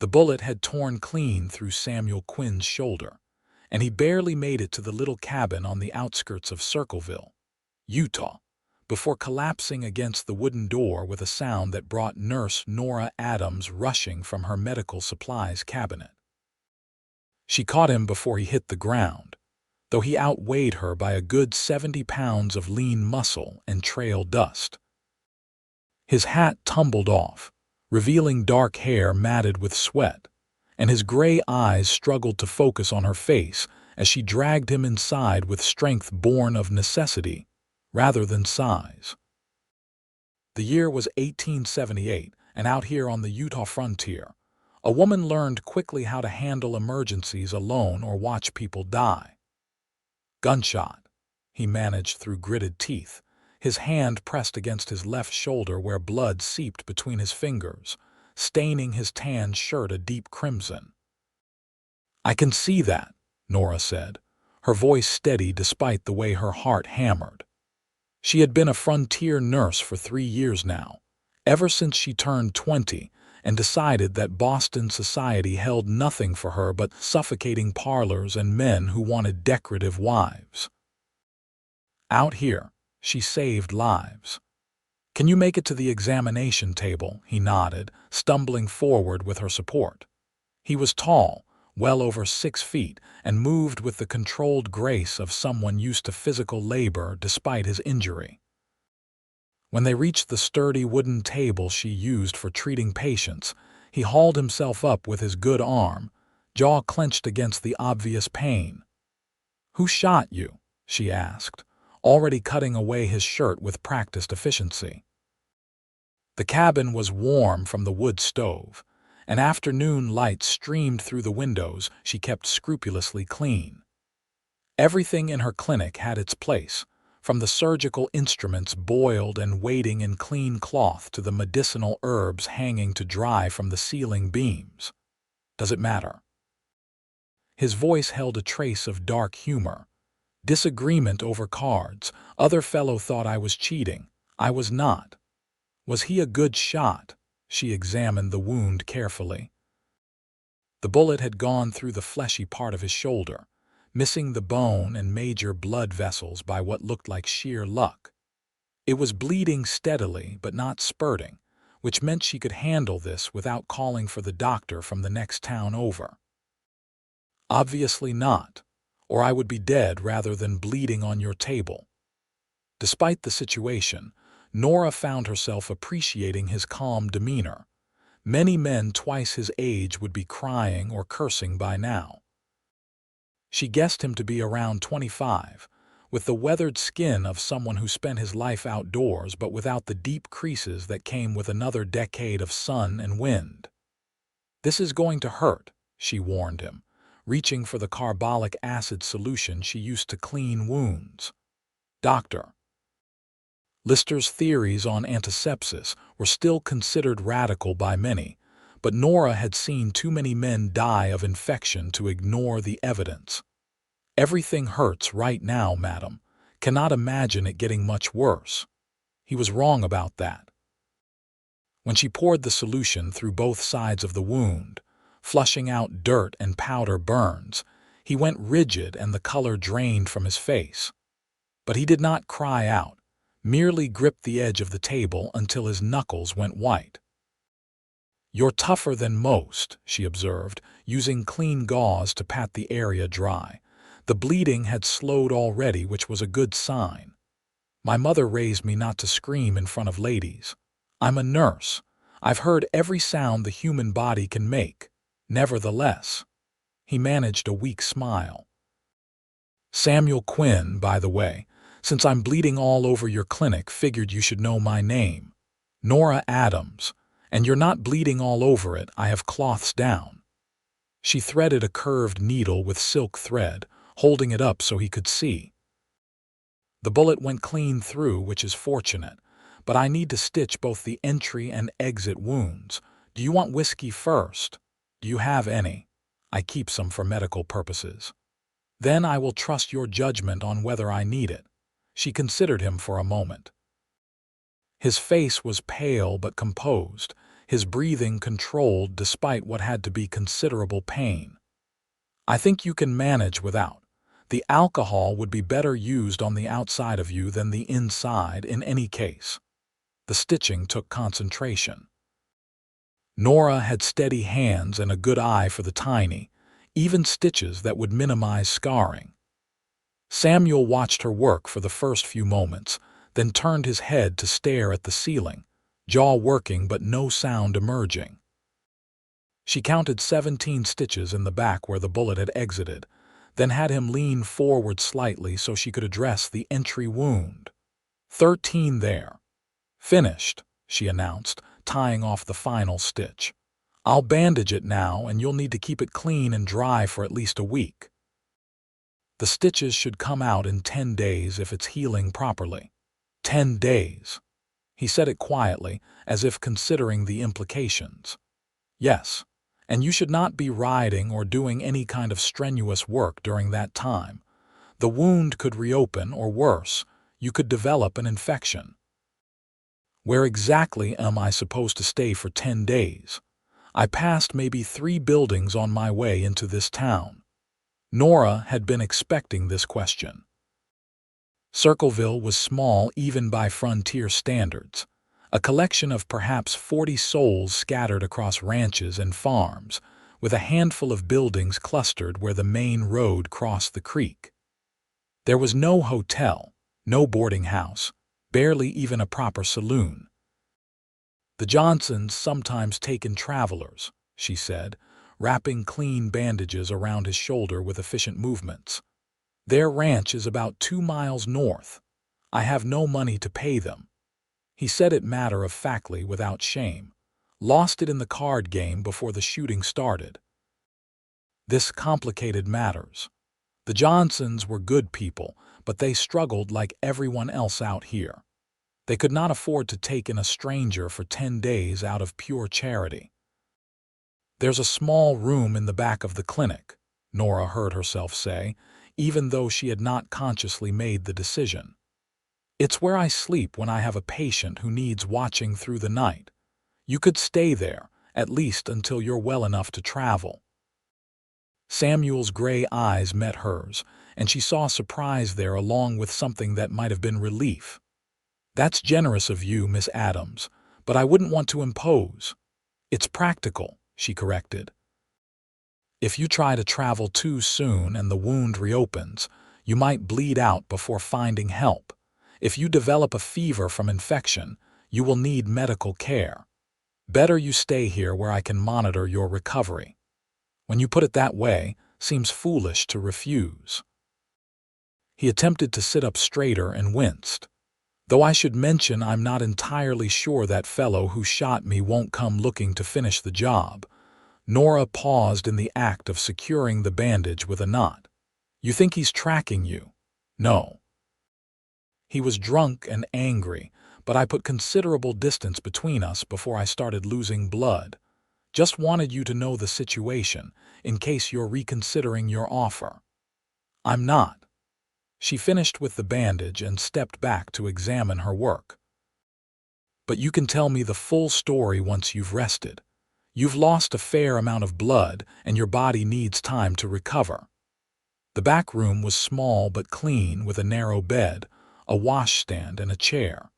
The bullet had torn clean through Samuel Quinn's shoulder, and he barely made it to the little cabin on the outskirts of Circleville, Utah, before collapsing against the wooden door with a sound that brought Nurse Nora Adams rushing from her medical supplies cabinet. She caught him before he hit the ground, though he outweighed her by a good 70 pounds of lean muscle and trail dust. His hat tumbled off, revealing dark hair matted with sweat, and his gray eyes struggled to focus on her face as she dragged him inside with strength born of necessity rather than size. The year was 1878, and out here on the Utah frontier, a woman learned quickly how to handle emergencies alone or watch people die. Gunshot, he managed through gritted teeth, his hand pressed against his left shoulder where blood seeped between his fingers, staining his tan shirt a deep crimson. "I can see that," Nora said, her voice steady despite the way her heart hammered. She had been a frontier nurse for 3 years now, ever since she turned 20 and decided that Boston society held nothing for her but suffocating parlors and men who wanted decorative wives. Out here, she saved lives. "Can you make it to the examination table?" he nodded, stumbling forward with her support. He was tall, well over 6 feet, and moved with the controlled grace of someone used to physical labor despite his injury. When they reached the sturdy wooden table she used for treating patients, he hauled himself up with his good arm, jaw clenched against the obvious pain. "Who shot you?" she asked, already cutting away his shirt with practiced efficiency. The cabin was warm from the wood stove, and afternoon light streamed through the windows she kept scrupulously clean. Everything in her clinic had its place, from the surgical instruments boiled and waiting in clean cloth to the medicinal herbs hanging to dry from the ceiling beams. "Does it matter?" His voice held a trace of dark humor. "Disagreement over cards. Other fellow thought I was cheating. I was not." "Was he a good shot?" She examined the wound carefully. The bullet had gone through the fleshy part of his shoulder, missing the bone and major blood vessels by what looked like sheer luck. It was bleeding steadily but not spurting, which meant she could handle this without calling for the doctor from the next town over. "Obviously not, or I would be dead rather than bleeding on your table." Despite the situation, Nora found herself appreciating his calm demeanor. Many men twice his age would be crying or cursing by now. She guessed him to be around 25, with the weathered skin of someone who spent his life outdoors but without the deep creases that came with another decade of sun and wind. "This is going to hurt," she warned him, reaching for the carbolic acid solution she used to clean wounds. "Doctor." Lister's theories on antisepsis were still considered radical by many, but Nora had seen too many men die of infection to ignore the evidence. "Everything hurts right now, madam. Cannot imagine it getting much worse." He was wrong about that. When she poured the solution through both sides of the wound, flushing out dirt and powder burns, he went rigid and the color drained from his face. But he did not cry out, merely gripped the edge of the table until his knuckles went white. "You're tougher than most," she observed, using clean gauze to pat the area dry. The bleeding had slowed already, which was a good sign. "My mother raised me not to scream in front of ladies. I'm a nurse. I've heard every sound the human body can make. Nevertheless." He managed a weak smile. "Samuel Quinn, by the way. Since I'm bleeding all over your clinic, figured you should know my name. Nora Adams. And you're not bleeding all over it, I have cloths down." She threaded a curved needle with silk thread, holding it up so he could see. "The bullet went clean through, which is fortunate, but I need to stitch both the entry and exit wounds. Do you want whiskey first? Do you have any? I keep some for medical purposes. Then I will trust your judgment on whether I need it." She considered him for a moment. His face was pale but composed, his breathing controlled despite what had to be considerable pain. "I think you can manage without. The alcohol would be better used on the outside of you than the inside in any case." The stitching took concentration. Nora had steady hands and a good eye for the tiny, even stitches that would minimize scarring. Samuel watched her work for the first few moments, then turned his head to stare at the ceiling, jaw working but no sound emerging. She counted 17 stitches in the back where the bullet had exited, then had him lean forward slightly so she could address the entry wound. 13 there. "Finished," she announced, tying off the final stitch. "I'll bandage it now, and you'll need to keep it clean and dry for at least a week. The stitches should come out in 10 days if it's healing properly." 10 days. He said it quietly, as if considering the implications. "Yes, and you should not be riding or doing any kind of strenuous work during that time. The wound could reopen, or worse, you could develop an infection." "Where exactly am I supposed to stay for 10 days? I passed maybe 3 buildings on my way into this town." Nora had been expecting this question. Circleville was small even by frontier standards, a collection of perhaps 40 souls scattered across ranches and farms, with a handful of buildings clustered where the main road crossed the creek. There was no hotel, no boarding house, barely even a proper saloon. "The Johnsons sometimes take in travelers," she said, wrapping clean bandages around his shoulder with efficient movements. "Their ranch is about 2 miles north. I have no money to pay them." He said it matter-of-factly without shame. "Lost it in the card game before the shooting started." This complicated matters. The Johnsons were good people, but they struggled like everyone else out here. They could not afford to take in a stranger for 10 days out of pure charity. "There's a small room in the back of the clinic," Nora heard herself say, even though she had not consciously made the decision. "It's where I sleep when I have a patient who needs watching through the night. You could stay there, at least until you're well enough to travel." Samuel's gray eyes met hers, and she saw surprise there along with something that might have been relief. "That's generous of you, Miss Adams, but I wouldn't want to impose." "It's practical," she corrected. "If you try to travel too soon and the wound reopens, you might bleed out before finding help. If you develop a fever from infection, you will need medical care. Better you stay here where I can monitor your recovery." "When you put it that way, seems foolish to refuse." He attempted to sit up straighter and winced. "Though I should mention I'm not entirely sure that fellow who shot me won't come looking to finish the job." Nora paused in the act of securing the bandage with a knot. "You think he's tracking you?" "No. He was drunk and angry, but I put considerable distance between us before I started losing blood. Just wanted you to know the situation, in case you're reconsidering your offer." "I'm not." She finished with the bandage and stepped back to examine her work. "But you can tell me the full story once you've rested. You've lost a fair amount of blood, and your body needs time to recover." The back room was small but clean, with a narrow bed, a washstand, and a chair.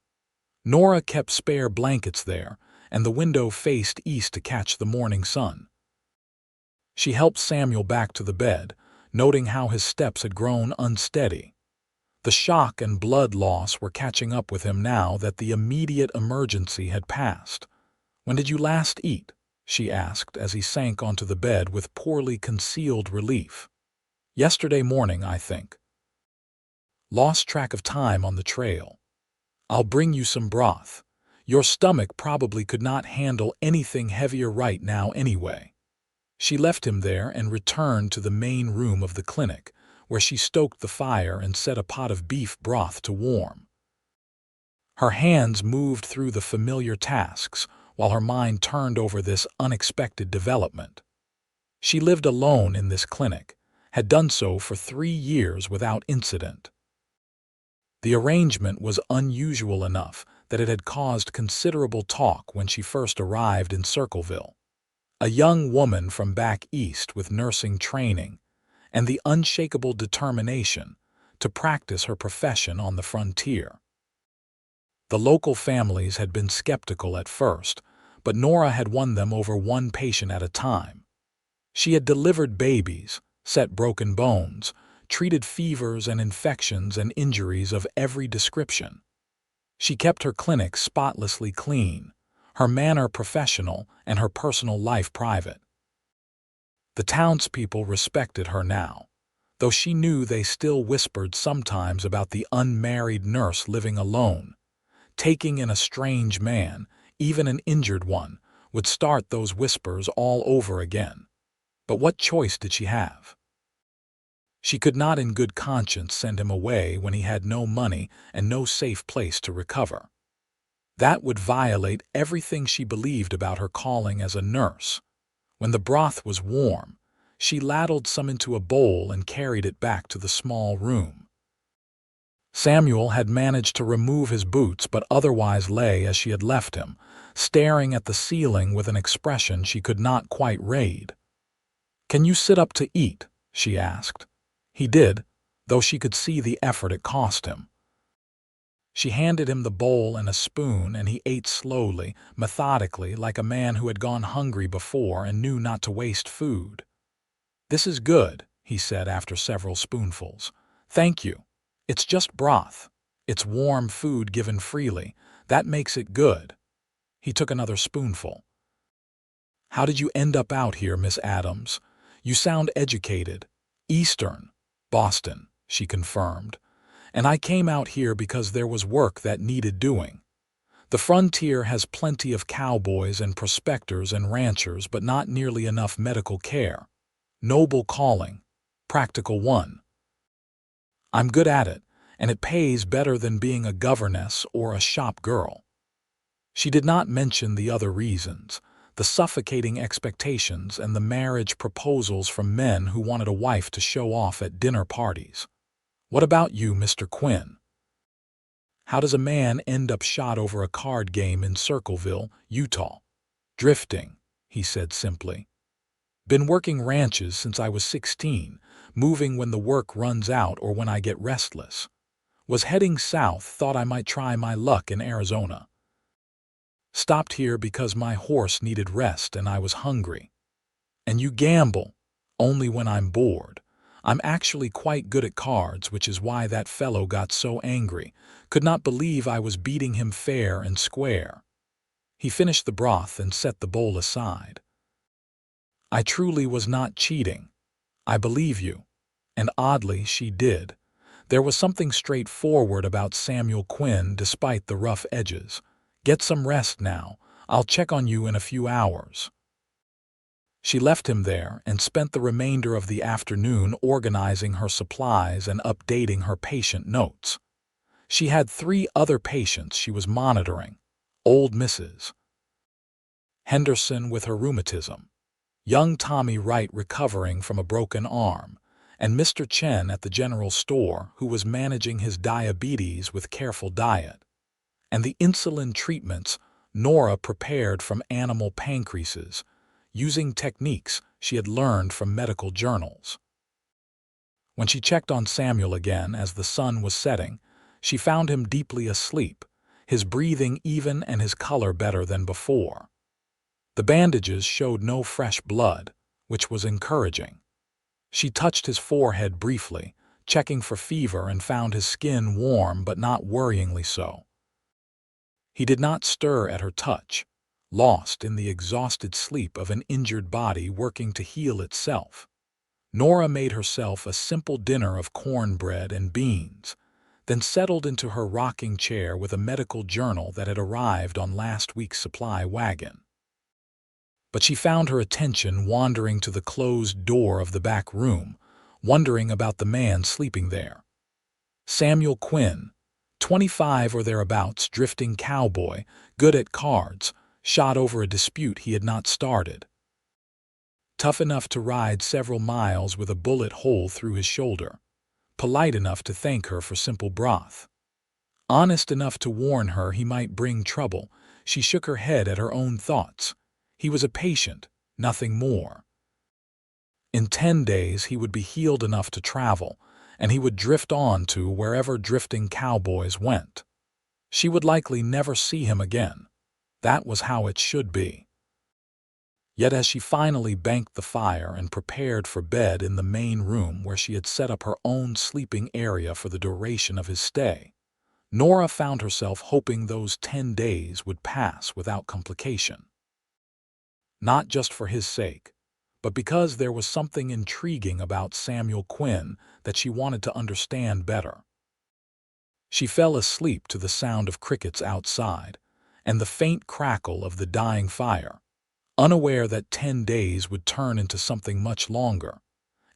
Nora kept spare blankets there, and the window faced east to catch the morning sun. She helped Samuel back to the bed, noting how his steps had grown unsteady. The shock and blood loss were catching up with him now that the immediate emergency had passed. "When did you last eat?" she asked as he sank onto the bed with poorly concealed relief. "Yesterday morning, I think. Lost track of time on the trail. I'll bring you some broth. Your stomach probably could not handle anything heavier right now anyway." She left him there and returned to the main room of the clinic, where she stoked the fire and set a pot of beef broth to warm. Her hands moved through the familiar tasks, while her mind turned over this unexpected development. She lived alone in this clinic, had done so for 3 years without incident. The arrangement was unusual enough that it had caused considerable talk when she first arrived in Circleville. A young woman from back east with nursing training and the unshakable determination to practice her profession on the frontier. The local families had been skeptical at first, but Nora had won them over one patient at a time. She had delivered babies, set broken bones, treated fevers and infections and injuries of every description. She kept her clinic spotlessly clean, her manner professional and her personal life private. The townspeople respected her now, though she knew they still whispered sometimes about the unmarried nurse living alone. Taking in a strange man, even an injured one, would start those whispers all over again. But what choice did she have? She could not in good conscience send him away when he had no money and no safe place to recover. That would violate everything she believed about her calling as a nurse. When the broth was warm, she ladled some into a bowl and carried it back to the small room. Samuel had managed to remove his boots but otherwise lay as she had left him, staring at the ceiling with an expression she could not quite read. "Can you sit up to eat?" she asked. He did, though she could see the effort it cost him. She handed him the bowl and a spoon, and he ate slowly, methodically, like a man who had gone hungry before and knew not to waste food. "This is good," he said after several spoonfuls. "Thank you. It's just broth. It's warm food given freely. That makes it good." He took another spoonful. "How did you end up out here, Miss Adams? You sound educated." "Eastern, Boston," she confirmed. "And I came out here because there was work that needed doing. The frontier has plenty of cowboys and prospectors and ranchers, but not nearly enough medical care. Noble calling, practical one. I'm good at it, and it pays better than being a governess or a shop girl." She did not mention the other reasons, the suffocating expectations and the marriage proposals from men who wanted a wife to show off at dinner parties. "What about you, Mr. Quinn? How does a man end up shot over a card game in Circleville, Utah?" "Drifting," he said simply. "Been working ranches since I was 16, moving when the work runs out or when I get restless. Was heading south, thought I might try my luck in Arizona. Stopped here because my horse needed rest and I was hungry." "And you gamble?" "Only when I'm bored. I'm actually quite good at cards, which is why that fellow got so angry. Could not believe I was beating him fair and square." He finished the broth and set the bowl aside. "I truly was not cheating. I believe you." And oddly, she did. There was something straightforward about Samuel Quinn despite the rough edges. "Get some rest now. I'll check on you in a few hours." She left him there and spent the remainder of the afternoon organizing her supplies and updating her patient notes. She had 3 other patients she was monitoring. Old Mrs. Henderson with her rheumatism, young Tommy Wright recovering from a broken arm, and Mr. Chen at the general store who was managing his diabetes with careful diet. And the insulin treatments Nora prepared from animal pancreases, using techniques she had learned from medical journals. When she checked on Samuel again as the sun was setting, she found him deeply asleep, his breathing even and his color better than before. The bandages showed no fresh blood, which was encouraging. She touched his forehead briefly, checking for fever, and found his skin warm but not worryingly so. He did not stir at her touch, lost in the exhausted sleep of an injured body working to heal itself. Nora made herself a simple dinner of cornbread and beans, then settled into her rocking chair with a medical journal that had arrived on last week's supply wagon. But she found her attention wandering to the closed door of the back room, wondering about the man sleeping there. Samuel Quinn, 25 or thereabouts, drifting cowboy, good at cards, shot over a dispute he had not started. Tough enough to ride several miles with a bullet hole through his shoulder. Polite enough to thank her for simple broth. Honest enough to warn her he might bring trouble, she shook her head at her own thoughts. He was a patient, nothing more. In 10 days he would be healed enough to travel, and he would drift on to wherever drifting cowboys went. She would likely never see him again. That was how it should be. Yet as she finally banked the fire and prepared for bed in the main room where she had set up her own sleeping area for the duration of his stay, Nora found herself hoping those 10 days would pass without complication. Not just for his sake, but because there was something intriguing about Samuel Quinn that she wanted to understand better. She fell asleep to the sound of crickets outside and the faint crackle of the dying fire, unaware that 10 days would turn into something much longer,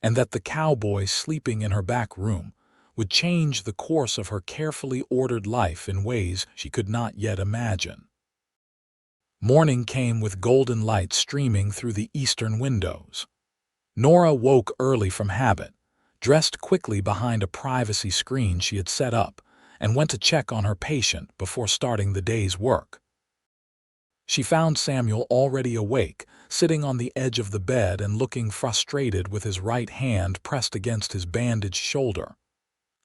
and that the cowboy sleeping in her back room would change the course of her carefully ordered life in ways she could not yet imagine. Morning came with golden light streaming through the eastern windows. Nora woke early from habit, dressed quickly behind a privacy screen she had set up, and went to check on her patient before starting the day's work. She found Samuel already awake, sitting on the edge of the bed and looking frustrated with his right hand pressed against his bandaged shoulder.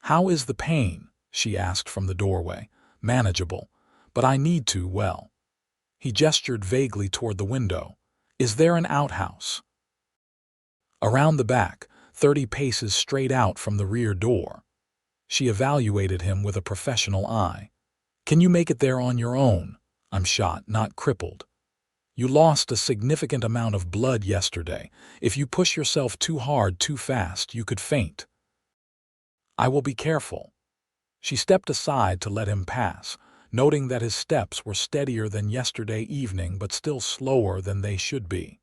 "How is the pain?" she asked from the doorway. "Manageable, but I need to, well." He gestured vaguely toward the window. "Is there an outhouse?" Around the back, 30 paces straight out from the rear door. She evaluated him with a professional eye. "Can you make it there on your own? I'm shot, not crippled. You lost a significant amount of blood yesterday. If you push yourself too hard too fast, you could faint." "I will be careful." She stepped aside to let him pass, noting that his steps were steadier than yesterday evening but still slower than they should be.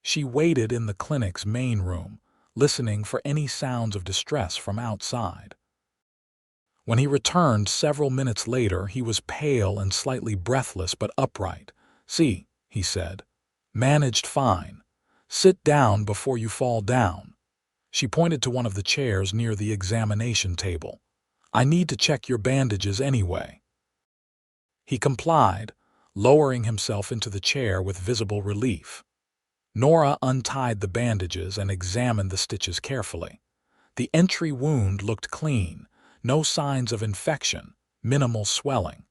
She waited in the clinic's main room, listening for any sounds of distress from outside. When he returned several minutes later, he was pale and slightly breathless but upright. "See," he said. "Managed fine. Sit down before you fall down." She pointed to one of the chairs near the examination table. "I need to check your bandages anyway." He complied, lowering himself into the chair with visible relief. Nora untied the bandages and examined the stitches carefully. The entry wound looked clean, no signs of infection, minimal swelling.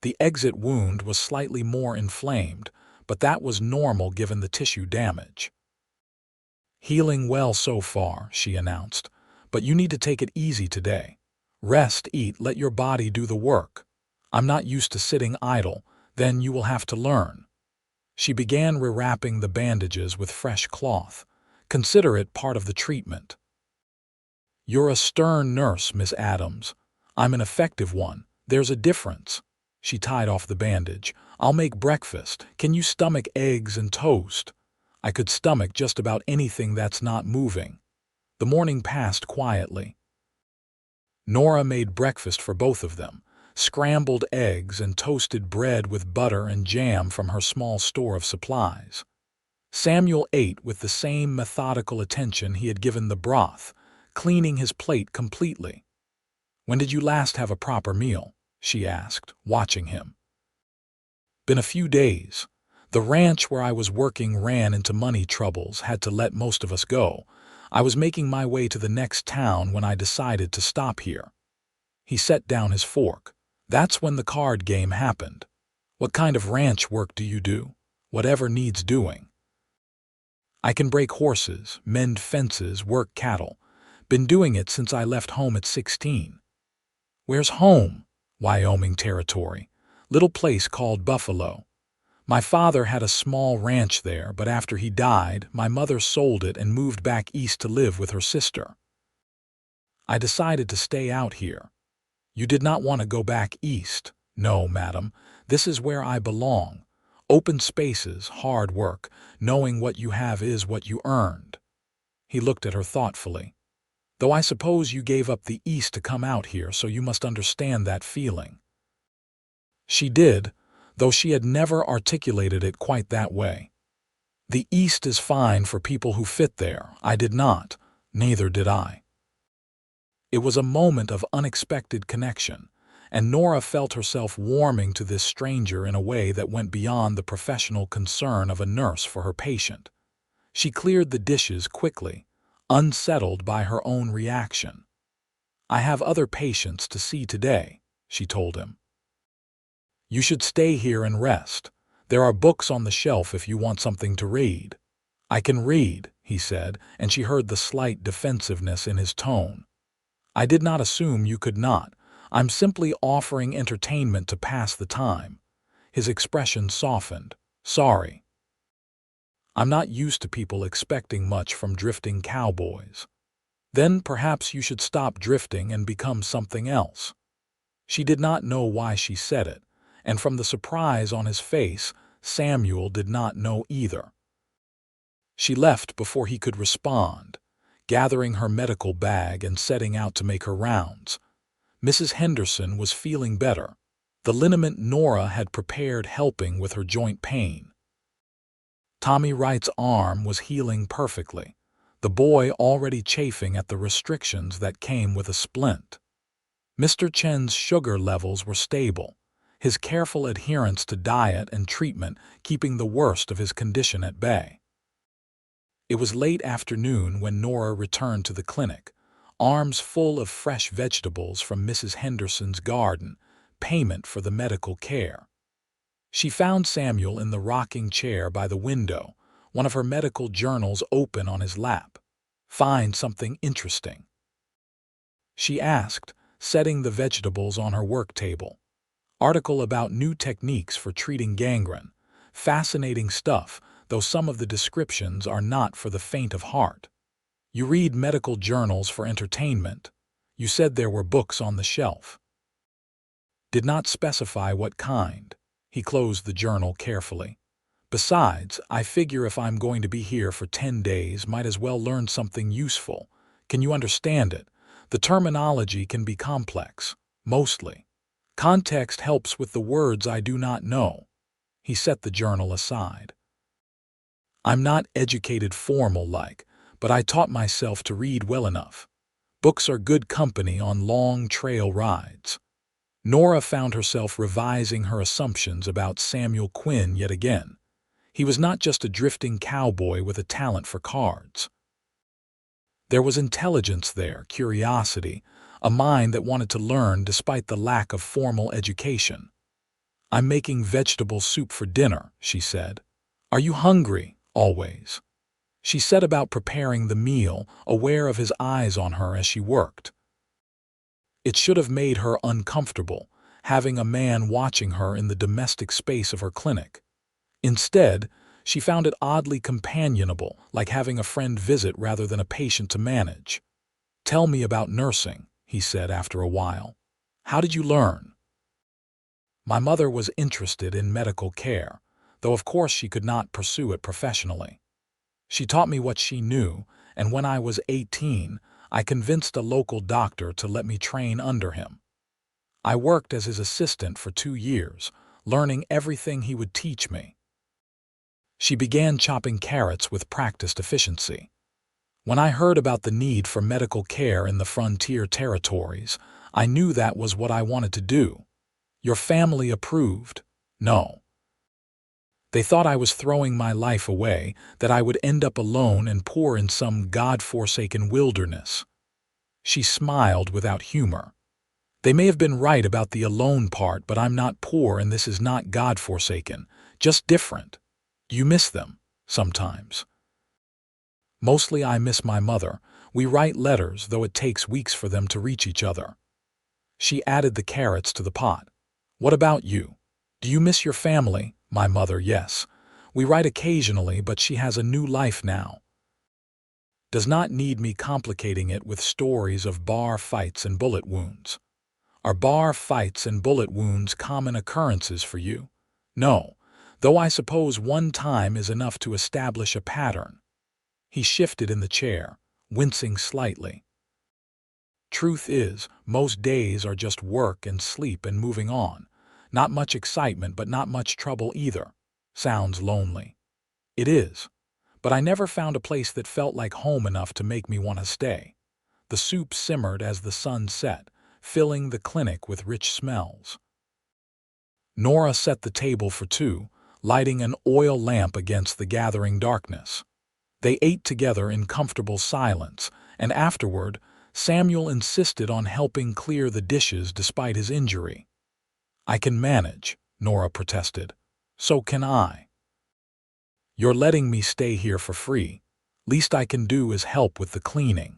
The exit wound was slightly more inflamed, but that was normal given the tissue damage. "Healing well so far," she announced, "but you need to take it easy today. Rest, eat, let your body do the work. I'm not used to sitting idle, then you will have to learn." She began rewrapping the bandages with fresh cloth. "Consider it part of the treatment." "You're a stern nurse, Miss Adams. I'm an effective one. There's a difference." She tied off the bandage. "I'll make breakfast. Can you stomach eggs and toast?" I could stomach just about anything that's not moving. The morning passed quietly. Nora made breakfast for both of them, scrambled eggs and toasted bread with butter and jam from her small store of supplies. Samuel ate with the same methodical attention he had given the broth, cleaning his plate completely. "When did you last have a proper meal?" she asked, watching him. "Been a few days. The ranch where I was working ran into money troubles, had to let most of us go. I was making my way to the next town when I decided to stop here." He set down his fork. "That's when the card game happened. What kind of ranch work do you do?" "Whatever needs doing. I can break horses, mend fences, work cattle. Been doing it since I left home at 16. "Where's home?" "Wyoming Territory. Little place called Buffalo. My father had a small ranch there, but after he died, my mother sold it and moved back east to live with her sister. I decided to stay out here." "You did not want to go back east?" "No, madam. This is where I belong. Open spaces, hard work, knowing what you have is what you earned." He looked at her thoughtfully. "Though I suppose you gave up the east to come out here, so you must understand that feeling." She did, though she had never articulated it quite that way. "The east is fine for people who fit there. I did not. Neither did I." It was a moment of unexpected connection, and Nora felt herself warming to this stranger in a way that went beyond the professional concern of a nurse for her patient. She cleared the dishes quickly, unsettled by her own reaction. "I have other patients to see today," she told him. "You should stay here and rest. There are books on the shelf if you want something to read." "I can read," he said, and she heard the slight defensiveness in his tone. "I did not assume you could not. I'm simply offering entertainment to pass the time." His expression softened. "Sorry. I'm not used to people expecting much from drifting cowboys." "Then perhaps you should stop drifting and become something else." She did not know why she said it, and from the surprise on his face, Samuel did not know either. She left before he could respond, gathering her medical bag and setting out to make her rounds. Mrs. Henderson was feeling better. The liniment Nora had prepared helping with her joint pain. Tommy Wright's arm was healing perfectly, the boy already chafing at the restrictions that came with a splint. Mr. Chen's sugar levels were stable, his careful adherence to diet and treatment keeping the worst of his condition at bay. It was late afternoon when Nora returned to the clinic, arms full of fresh vegetables from Mrs. Henderson's garden, payment for the medical care. She found Samuel in the rocking chair by the window, one of her medical journals open on his lap. "Find something interesting?" she asked, setting the vegetables on her work table. "Article about new techniques for treating gangrene. Fascinating stuff, though some of the descriptions are not for the faint of heart." "You read medical journals for entertainment. You said there were books on the shelf." "Did not specify what kind." He closed the journal carefully. "Besides, I figure if I'm going to be here for 10 days, might as well learn something useful. Can you understand it? The terminology can be complex, mostly. Context helps with the words I do not know." He set the journal aside. "I'm not educated formal-like, but I taught myself to read well enough. Books are good company on long trail rides." Nora found herself revising her assumptions about Samuel Quinn yet again. He was not just a drifting cowboy with a talent for cards. There was intelligence there, curiosity, a mind that wanted to learn despite the lack of formal education. "I'm making vegetable soup for dinner," she said. "Are you hungry, always?" She set about preparing the meal, aware of his eyes on her as she worked. It should have made her uncomfortable, having a man watching her in the domestic space of her clinic. Instead, she found it oddly companionable, like having a friend visit rather than a patient to manage. "Tell me about nursing," he said after a while. "How did you learn?" "My mother was interested in medical care, though of course she could not pursue it professionally. She taught me what she knew, and when I was 18, I convinced a local doctor to let me train under him. I worked as his assistant for 2 years, learning everything he would teach me." She began chopping carrots with practiced efficiency. "When I heard about the need for medical care in the frontier territories, I knew that was what I wanted to do." "Your family approved?" "No. They thought I was throwing my life away, that I would end up alone and poor in some God-forsaken wilderness." She smiled without humor. "They may have been right about the alone part, but I'm not poor and this is not God-forsaken, just different." "Do you miss them?" "Sometimes. Mostly I miss my mother. We write letters, though it takes weeks for them to reach each other." She added the carrots to the pot. "What about you? Do you miss your family?" "My mother, yes. We write occasionally, but she has a new life now. Does not need me complicating it with stories of bar fights and bullet wounds." "Are bar fights and bullet wounds common occurrences for you?" "No, though I suppose one time is enough to establish a pattern." He shifted in the chair, wincing slightly. "Truth is, most days are just work and sleep and moving on. Not much excitement, but not much trouble either." "Sounds lonely." "It is. But I never found a place that felt like home enough to make me want to stay." The soup simmered as the sun set, filling the clinic with rich smells. Nora set the table for two, lighting an oil lamp against the gathering darkness. They ate together in comfortable silence, and afterward, Samuel insisted on helping clear the dishes despite his injury. "I can manage," Nora protested. "So can I." "You're letting me stay here for free. Least I can do is help with the cleaning."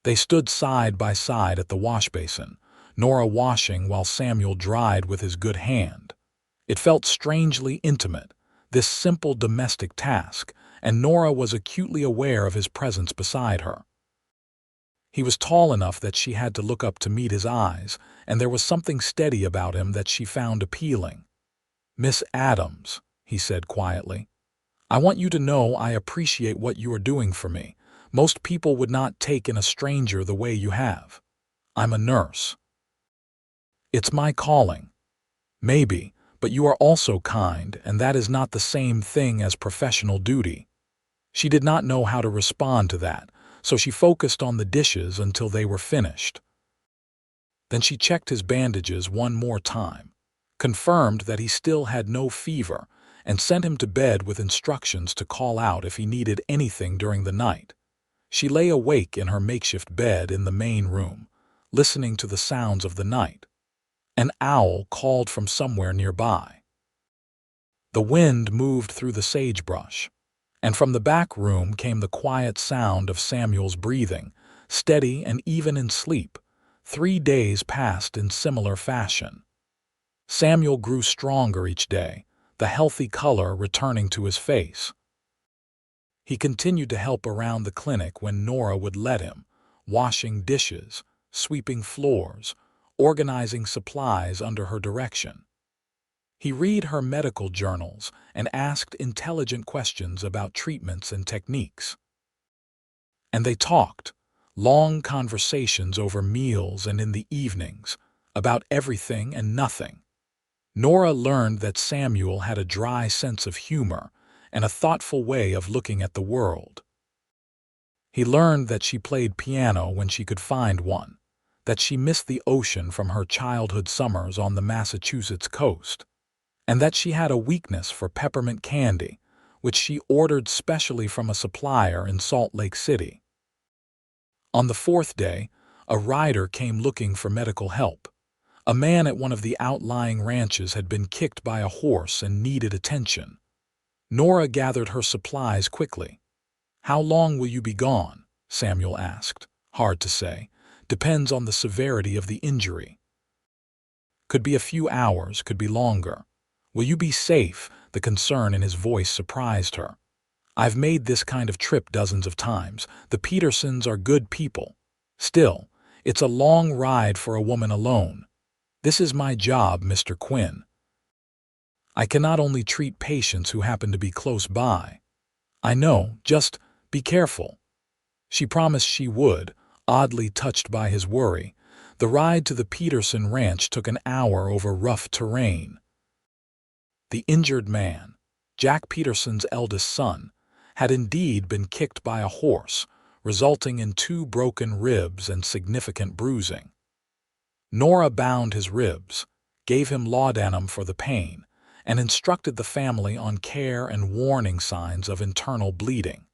They stood side by side at the wash basin, Nora washing while Samuel dried with his good hand. It felt strangely intimate, this simple domestic task, and Nora was acutely aware of his presence beside her. He was tall enough that she had to look up to meet his eyes, and there was something steady about him that she found appealing. "Miss Adams," he said quietly, "I want you to know I appreciate what you are doing for me. Most people would not take in a stranger the way you have. I'm a nurse. It's my calling. Maybe, but you are also kind, and that is not the same thing as professional duty." She did not know how to respond to that, so she focused on the dishes until they were finished. Then she checked his bandages one more time, confirmed that he still had no fever, and sent him to bed with instructions to call out if he needed anything during the night. She lay awake in her makeshift bed in the main room, listening to the sounds of the night. An owl called from somewhere nearby. The wind moved through the sagebrush, and from the back room came the quiet sound of Samuel's breathing, steady and even in sleep. 3 days passed in similar fashion. Samuel grew stronger each day, the healthy color returning to his face. He continued to help around the clinic when Nora would let him, washing dishes, sweeping floors, organizing supplies under her direction. He read her medical journals and asked intelligent questions about treatments and techniques. And they talked, long conversations over meals and in the evenings, about everything and nothing. Nora learned that Samuel had a dry sense of humor and a thoughtful way of looking at the world. He learned that she played piano when she could find one, that she missed the ocean from her childhood summers on the Massachusetts coast, and that she had a weakness for peppermint candy, which she ordered specially from a supplier in Salt Lake City. On the 4th day, a rider came looking for medical help. A man at one of the outlying ranches had been kicked by a horse and needed attention. Nora gathered her supplies quickly. "How long will you be gone?" Samuel asked. "Hard to say. Depends on the severity of the injury. Could be a few hours, could be longer. Will you be safe?" The concern in his voice surprised her. "I've made this kind of trip dozens of times. The Petersons are good people. Still, it's a long ride for a woman alone. This is my job, Mr. Quinn. I cannot only treat patients who happen to be close by." "I know, just be careful." She promised she would, oddly touched by his worry. The ride to the Peterson ranch took an hour over rough terrain. The injured man, Jack Peterson's eldest son, had indeed been kicked by a horse, resulting in 2 broken ribs and significant bruising. Nora bound his ribs, gave him laudanum for the pain, and instructed the family on care and warning signs of internal bleeding.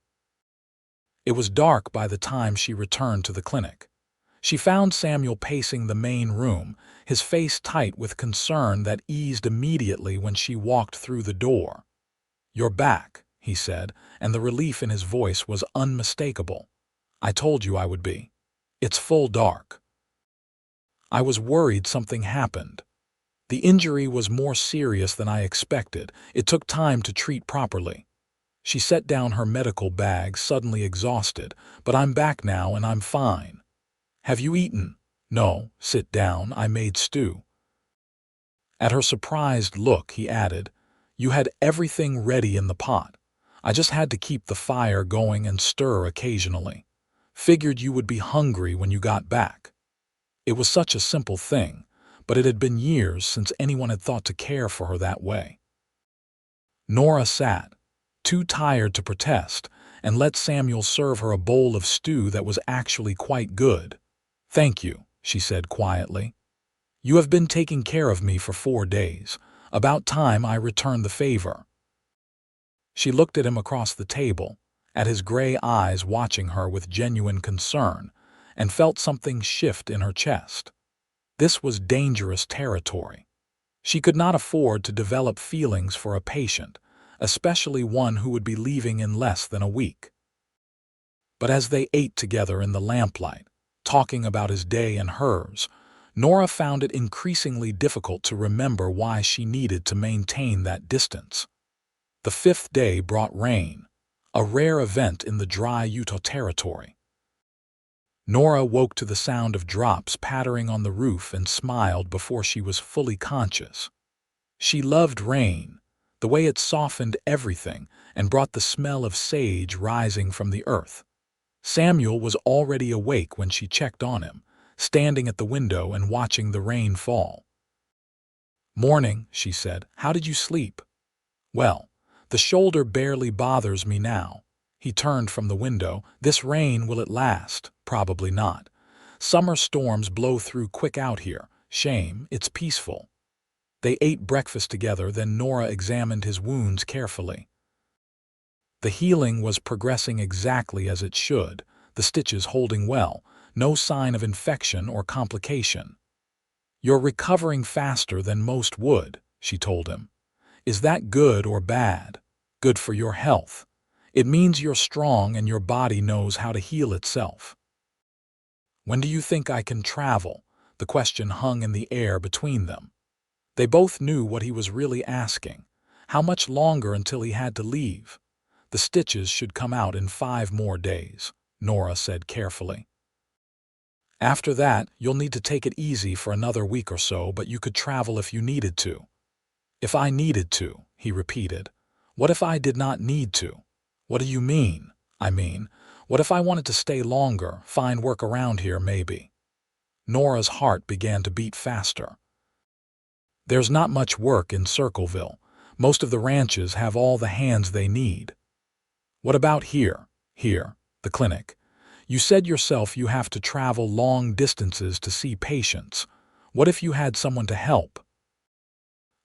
It was dark by the time she returned to the clinic. She found Samuel pacing the main room, his face tight with concern that eased immediately when she walked through the door. "You're back," he said, and the relief in his voice was unmistakable. "I told you I would be. It's full dark. I was worried something happened. The injury was more serious than I expected. It took time to treat properly." She set down her medical bag, suddenly exhausted. "But I'm back now and I'm fine. Have you eaten?" "No, sit down, I made stew." At her surprised look, he added, "You had everything ready in the pot. I just had to keep the fire going and stir occasionally. Figured you would be hungry when you got back." It was such a simple thing, but it had been years since anyone had thought to care for her that way. Nora sat, too tired to protest, and let Samuel serve her a bowl of stew that was actually quite good. "Thank you," she said quietly. "You have been taking care of me for 4 days. About time I returned the favor." She looked at him across the table, at his gray eyes watching her with genuine concern, and felt something shift in her chest. This was dangerous territory. She could not afford to develop feelings for a patient, especially one who would be leaving in less than a week. But as they ate together in the lamplight, talking about his day and hers, Nora found it increasingly difficult to remember why she needed to maintain that distance. The 5th day brought rain, a rare event in the dry Utah territory. Nora woke to the sound of drops pattering on the roof and smiled before she was fully conscious. She loved rain, the way it softened everything and brought the smell of sage rising from the earth. Samuel was already awake when she checked on him, standing at the window and watching the rain fall. "Morning," she said. "How did you sleep?" "Well, the shoulder barely bothers me now." He turned from the window. "This rain, will it last?" "Probably not. Summer storms blow through quick out here. Shame, it's peaceful." They ate breakfast together, then Nora examined his wounds carefully. The healing was progressing exactly as it should, the stitches holding well, no sign of infection or complication. "You're recovering faster than most would," she told him. "Is that good or bad?" "Good for your health. It means you're strong and your body knows how to heal itself." "When do you think I can travel?" The question hung in the air between them. They both knew what he was really asking. How much longer until he had to leave? "The stitches should come out in 5 more days," Nora said carefully. "After that, you'll need to take it easy for another week or so, but you could travel if you needed to." "If I needed to," he repeated. "What if I did not need to?" "What do you mean?" "I mean, what if I wanted to stay longer, find work around here maybe?" Nora's heart began to beat faster. "There's not much work in Circleville. Most of the ranches have all the hands they need." "What about here?" "Here, the clinic. You said yourself you have to travel long distances to see patients. What if you had someone to help?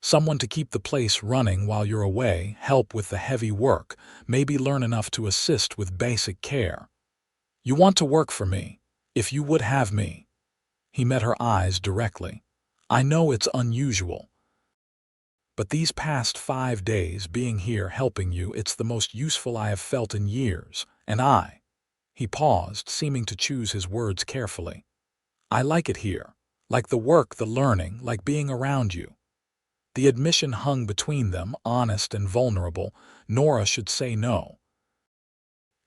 Someone to keep the place running while you're away, help with the heavy work, maybe learn enough to assist with basic care. You want to work for me, if you would have me." He met her eyes directly. "I know it's unusual, but these past 5 days being here helping you, it's the most useful I have felt in years, and He paused, seeming to choose his words carefully. "I like it here, like the work, the learning, like being around you." The admission hung between them, honest and vulnerable. Nora should say no.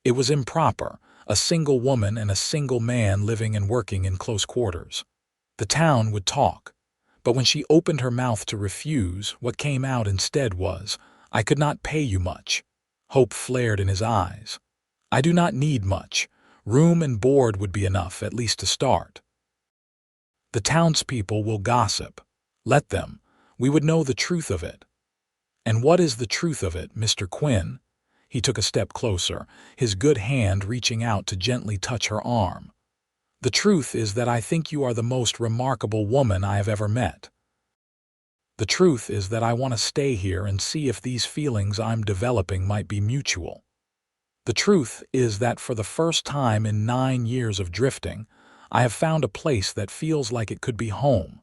It was improper, a single woman and a single man living and working in close quarters. The town would talk. But when she opened her mouth to refuse, what came out instead was, "I could not pay you much." Hope flared in his eyes. "I do not need much. Room and board would be enough, at least to start. The townspeople will gossip. Let them. We would know the truth of it." "And what is the truth of it, Mr. Quinn?" He took a step closer, his good hand reaching out to gently touch her arm. "The truth is that I think you are the most remarkable woman I have ever met. The truth is that I want to stay here and see if these feelings I'm developing might be mutual. The truth is that for the first time in 9 years of drifting, I have found a place that feels like it could be home."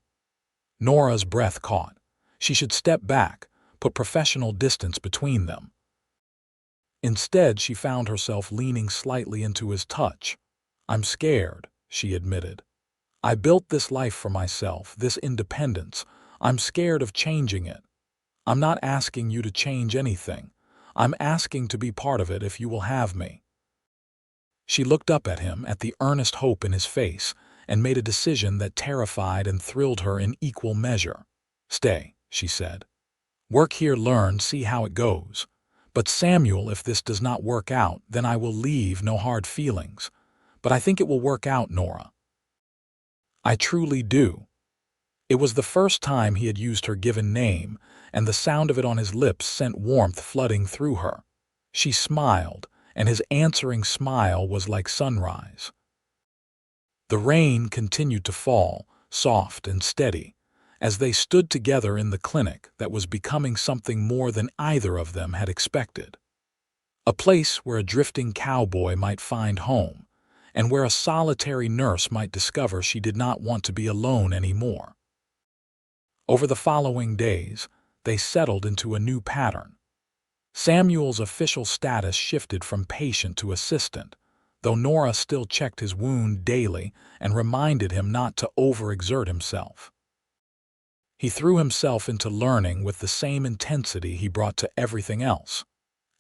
Nora's breath caught. She should step back, put professional distance between them. Instead, she found herself leaning slightly into his touch. "I'm scared," she admitted. "I built this life for myself, this independence. I'm scared of changing it. I'm not asking you to change anything. I'm asking to be part of it if you will have me." She looked up at him, at the earnest hope in his face, and made a decision that terrified and thrilled her in equal measure. "Stay," she said. "Work here, learn, see how it goes. But Samuel, if this does not work out, then I will leave, no hard feelings. But I think it will work out, Nora. I truly do." It was the first time he had used her given name, and the sound of it on his lips sent warmth flooding through her. She smiled, and his answering smile was like sunrise. The rain continued to fall, soft and steady, as they stood together in the clinic that was becoming something more than either of them had expected. A place where a drifting cowboy might find home, and where a solitary nurse might discover she did not want to be alone anymore. Over the following days, they settled into a new pattern. Samuel's official status shifted from patient to assistant, though Nora still checked his wound daily and reminded him not to overexert himself. He threw himself into learning with the same intensity he brought to everything else,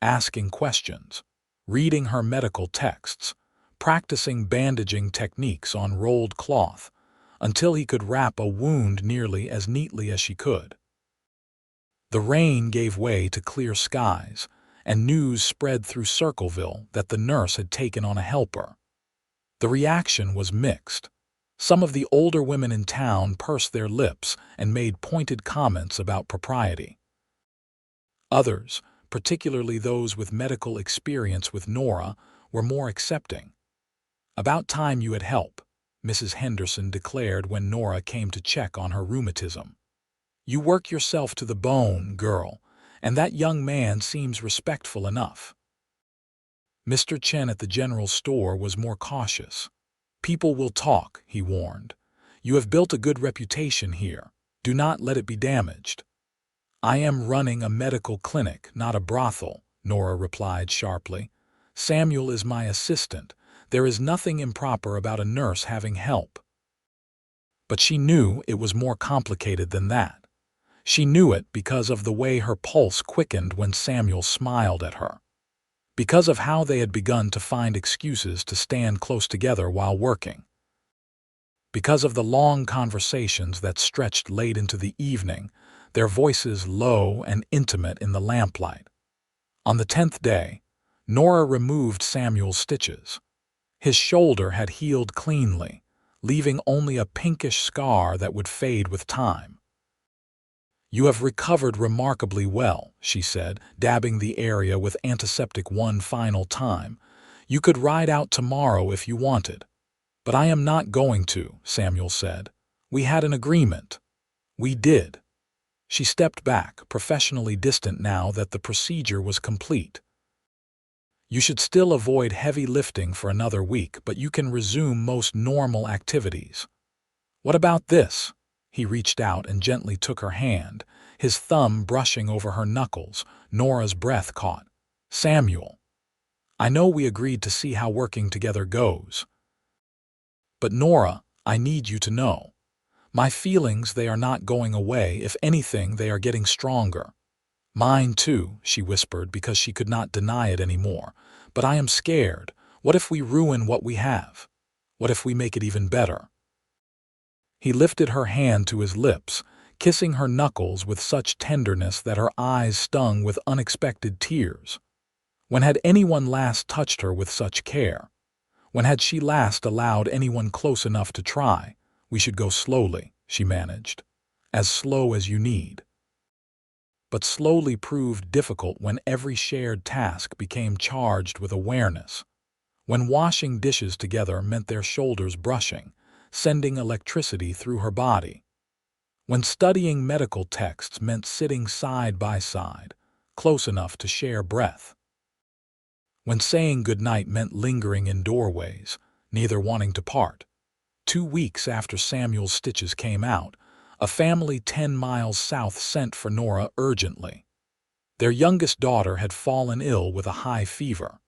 asking questions, reading her medical texts, practicing bandaging techniques on rolled cloth, until he could wrap a wound nearly as neatly as she could. The rain gave way to clear skies, and news spread through Circleville that the nurse had taken on a helper. The reaction was mixed. Some of the older women in town pursed their lips and made pointed comments about propriety. Others, particularly those with medical experience with Nora, were more accepting. "About time you had help," Mrs. Henderson declared when Nora came to check on her rheumatism. "You work yourself to the bone, girl, and that young man seems respectful enough." Mr. Chen at the general store was more cautious. "People will talk," he warned. "You have built a good reputation here. Do not let it be damaged." "I am running a medical clinic, not a brothel," Nora replied sharply. "Samuel is my assistant. There is nothing improper about a nurse having help." But she knew it was more complicated than that. She knew it because of the way her pulse quickened when Samuel smiled at her. Because of how they had begun to find excuses to stand close together while working. Because of the long conversations that stretched late into the evening, their voices low and intimate in the lamplight. On the 10th day, Nora removed Samuel's stitches. His shoulder had healed cleanly, leaving only a pinkish scar that would fade with time. "You have recovered remarkably well," she said, dabbing the area with antiseptic one final time. "You could ride out tomorrow if you wanted." "But I am not going to," Samuel said. "We had an agreement." "We did." She stepped back, professionally distant now that the procedure was complete. "You should still avoid heavy lifting for another week, but you can resume most normal activities." "What about this?" He reached out and gently took her hand, his thumb brushing over her knuckles. Nora's breath caught. "Samuel, I know we agreed to see how working together goes. But Nora, I need you to know. My feelings, they are not going away. If anything, they are getting stronger." "Mine too," she whispered because she could not deny it anymore. "But I am scared. What if we ruin what we have? What if we make it even better?" He lifted her hand to his lips, kissing her knuckles with such tenderness that her eyes stung with unexpected tears. When had anyone last touched her with such care? When had she last allowed anyone close enough to try? "We should go slowly," she managed. "As slow as you need." But slowly proved difficult when every shared task became charged with awareness. When washing dishes together meant their shoulders brushing, sending electricity through her body. When studying medical texts meant sitting side by side, close enough to share breath. When saying goodnight meant lingering in doorways, neither wanting to part. 2 weeks after Samuel's stitches came out, a family 10 miles south sent for Nora urgently. Their youngest daughter had fallen ill with a high fever.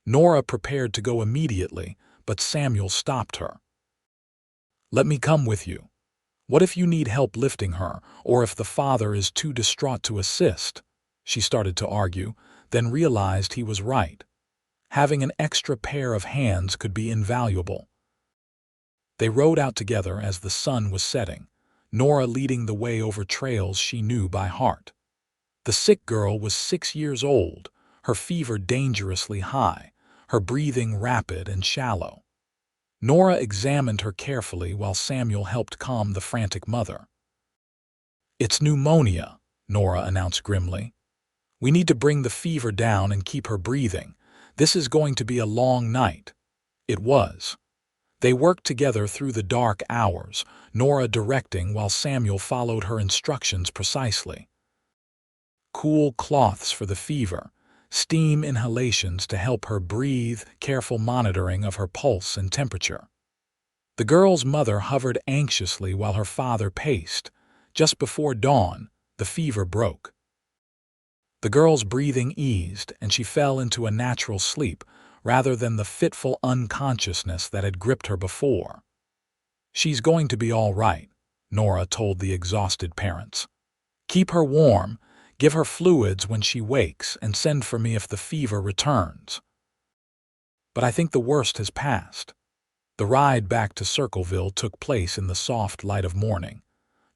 Nora prepared to go immediately, but Samuel stopped her. "Let me come with you. What if you need help lifting her, or if the father is too distraught to assist?" She started to argue, then realized he was right. Having an extra pair of hands could be invaluable. They rode out together as the sun was setting, Nora leading the way over trails she knew by heart. The sick girl was 6 years old, her fever dangerously high, her breathing rapid and shallow. Nora examined her carefully while Samuel helped calm the frantic mother. "It's pneumonia," Nora announced grimly. "We need to bring the fever down and keep her breathing. This is going to be a long night." It was. They worked together through the dark hours, Nora directing while Samuel followed her instructions precisely. Cool cloths for the fever, steam inhalations to help her breathe, careful monitoring of her pulse and temperature. The girl's mother hovered anxiously while her father paced. Just before dawn, the fever broke. The girl's breathing eased, and she fell into a natural sleep rather than the fitful unconsciousness that had gripped her before. "She's going to be all right," Nora told the exhausted parents. "Keep her warm, give her fluids when she wakes, and send for me if the fever returns." But I think the worst has passed. The ride back to Circleville took place in the soft light of morning.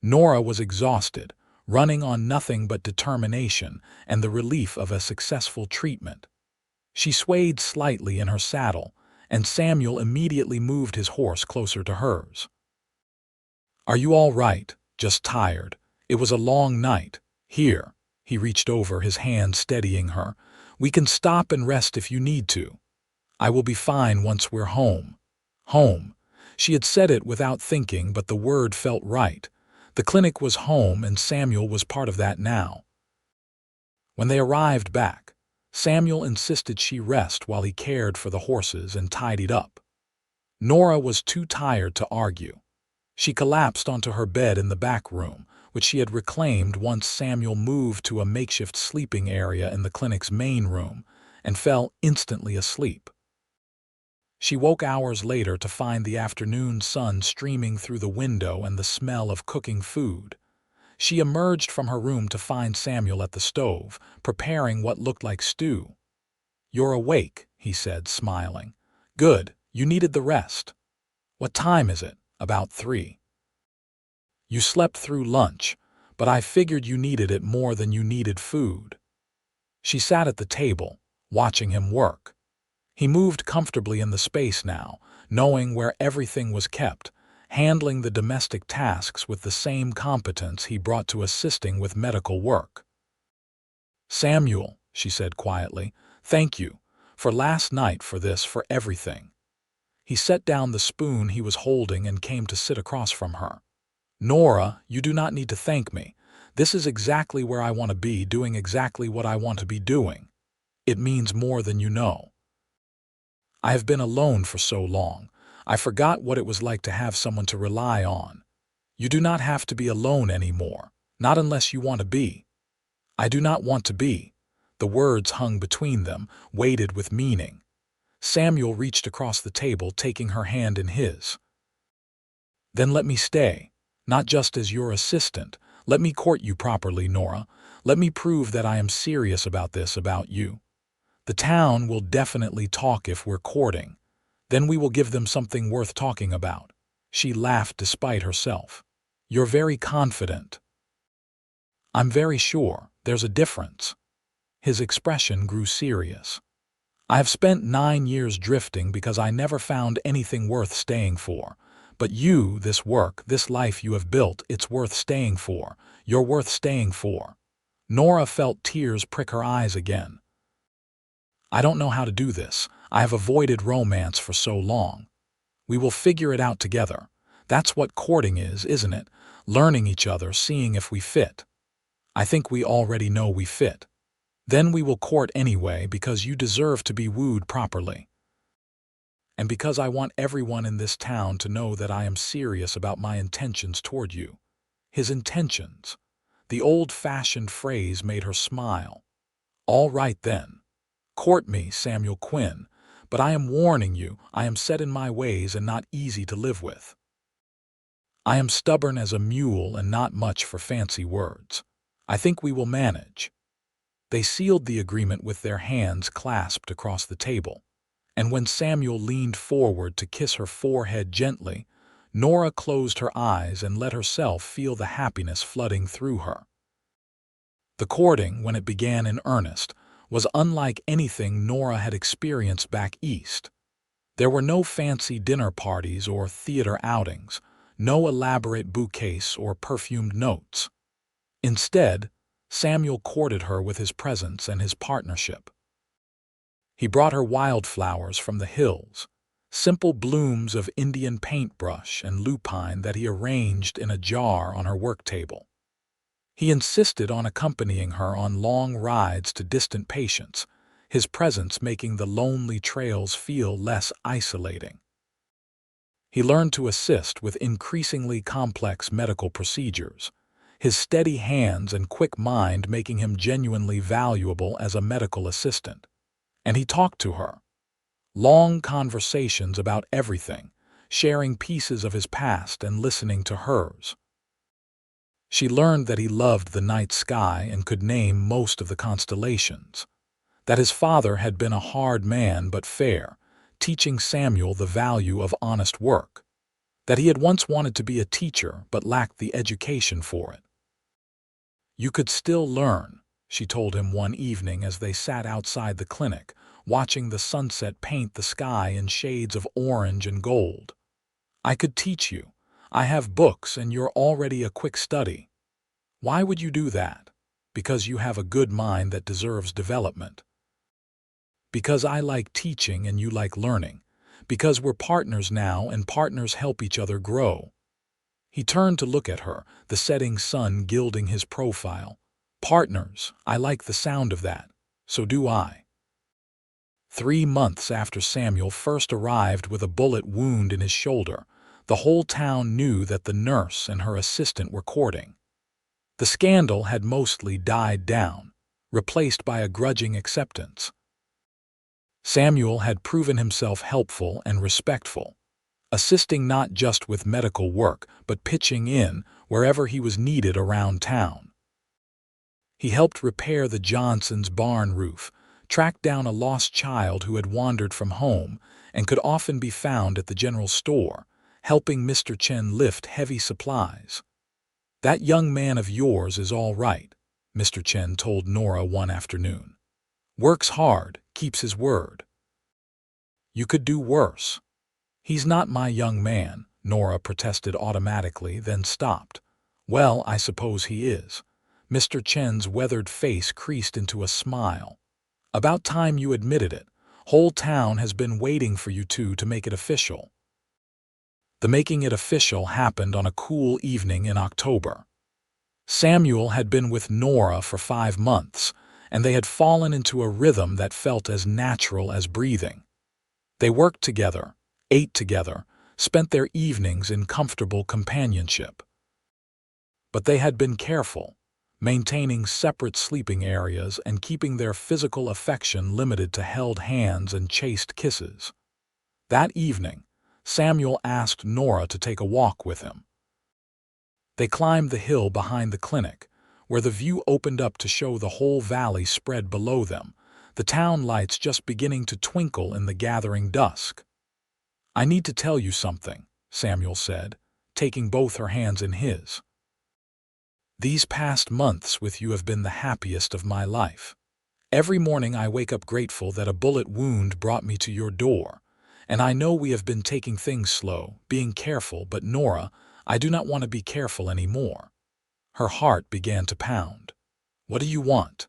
Nora was exhausted, running on nothing but determination and the relief of a successful treatment. She swayed slightly in her saddle, and Samuel immediately moved his horse closer to hers. "Are you all right? Just tired? It was a long night. Here." He reached over, his hand steadying her. "We can stop and rest if you need to. I will be fine once we're home." Home. She had said it without thinking, but the word felt right. The clinic was home, and Samuel was part of that now. When they arrived back, Samuel insisted she rest while he cared for the horses and tidied up. Nora was too tired to argue. She collapsed onto her bed in the back room, which she had reclaimed once Samuel moved to a makeshift sleeping area in the clinic's main room, and fell instantly asleep. She woke hours later to find the afternoon sun streaming through the window and the smell of cooking food. She emerged from her room to find Samuel at the stove, preparing what looked like stew. "You're awake," he said, smiling. "Good, you needed the rest." "What time is it?" "About 3. You slept through lunch, but I figured you needed it more than you needed food." She sat at the table, watching him work. He moved comfortably in the space now, knowing where everything was kept, handling the domestic tasks with the same competence he brought to assisting with medical work. "Samuel," she said quietly, "thank you, for last night, for this, for everything." He set down the spoon he was holding and came to sit across from her. "Nora, you do not need to thank me. This is exactly where I want to be, doing exactly what I want to be doing. It means more than you know. I have been alone for so long. I forgot what it was like to have someone to rely on. You do not have to be alone anymore, not unless you want to be." "I do not want to be." The words hung between them, weighted with meaning. Samuel reached across the table, taking her hand in his. "Then let me stay, not just as your assistant. Let me court you properly, Nora. Let me prove that I am serious about this, about you. The town will definitely talk if we're courting. Then we will give them something worth talking about." She laughed despite herself. "You're very confident." "I'm very sure. There's a difference." His expression grew serious. "I have spent 9 years drifting because I never found anything worth staying for. But you, this work, this life you have built, it's worth staying for. You're worth staying for." Nora felt tears prick her eyes again. "I don't know how to do this. I have avoided romance for so long. We will figure it out together. That's what courting is, isn't it? Learning each other, seeing if we fit. I think we already know we fit. Then we will court anyway because you deserve to be wooed properly. And because I want everyone in this town to know that I am serious about my intentions toward you." His intentions. The old-fashioned phrase made her smile. "All right then. Court me, Samuel Quinn, but I am warning you, I am set in my ways and not easy to live with. I am stubborn as a mule and not much for fancy words. I think we will manage." They sealed the agreement with their hands clasped across the table, and when Samuel leaned forward to kiss her forehead gently, Nora closed her eyes and let herself feel the happiness flooding through her. The courting, when it began in earnest, was unlike anything Nora had experienced back east. There were no fancy dinner parties or theater outings, no elaborate bouquets or perfumed notes. Instead, Samuel courted her with his presence and his partnership. He brought her wildflowers from the hills, simple blooms of Indian paintbrush and lupine that he arranged in a jar on her work table. He insisted on accompanying her on long rides to distant patients, his presence making the lonely trails feel less isolating. He learned to assist with increasingly complex medical procedures, his steady hands and quick mind making him genuinely valuable as a medical assistant. And he talked to her. Long conversations about everything, sharing pieces of his past and listening to hers. She learned that he loved the night sky and could name most of the constellations, that his father had been a hard man but fair, teaching Samuel the value of honest work, that he had once wanted to be a teacher but lacked the education for it. "You could still learn," she told him one evening as they sat outside the clinic, watching the sunset paint the sky in shades of orange and gold. "I could teach you. I have books and you're already a quick study. Why would you do that? Because you have a good mind that deserves development. Because I like teaching and you like learning. Because we're partners now and partners help each other grow." He turned to look at her, the setting sun gilding his profile. "Partners, I like the sound of that. So do I." 3 months after Samuel first arrived with a bullet wound in his shoulder, the whole town knew that the nurse and her assistant were courting. The scandal had mostly died down, replaced by a grudging acceptance. Samuel had proven himself helpful and respectful, assisting not just with medical work but pitching in wherever he was needed around town. He helped repair the Johnsons' barn roof, tracked down a lost child who had wandered from home and could often be found at the general store, helping Mr. Chen lift heavy supplies. "That young man of yours is all right," Mr. Chen told Nora one afternoon. "Works hard, keeps his word." "You could do worse." "He's not my young man," Nora protested automatically, then stopped. "Well, I suppose he is." Mr. Chen's weathered face creased into a smile. "About time you admitted it. Whole town has been waiting for you two to make it official." The making it official happened on a cool evening in October. Samuel had been with Nora for 5 months, and they had fallen into a rhythm that felt as natural as breathing. They worked together, ate together, spent their evenings in comfortable companionship. But they had been careful, maintaining separate sleeping areas and keeping their physical affection limited to held hands and chaste kisses. That evening, Samuel asked Nora to take a walk with him. They climbed the hill behind the clinic, where the view opened up to show the whole valley spread below them, the town lights just beginning to twinkle in the gathering dusk. "I need to tell you something," Samuel said, taking both her hands in his. "These past months with you have been the happiest of my life. Every morning I wake up grateful that a bullet wound brought me to your door. And I know we have been taking things slow, being careful, but Nora, I do not want to be careful anymore." Her heart began to pound. "What do you want?"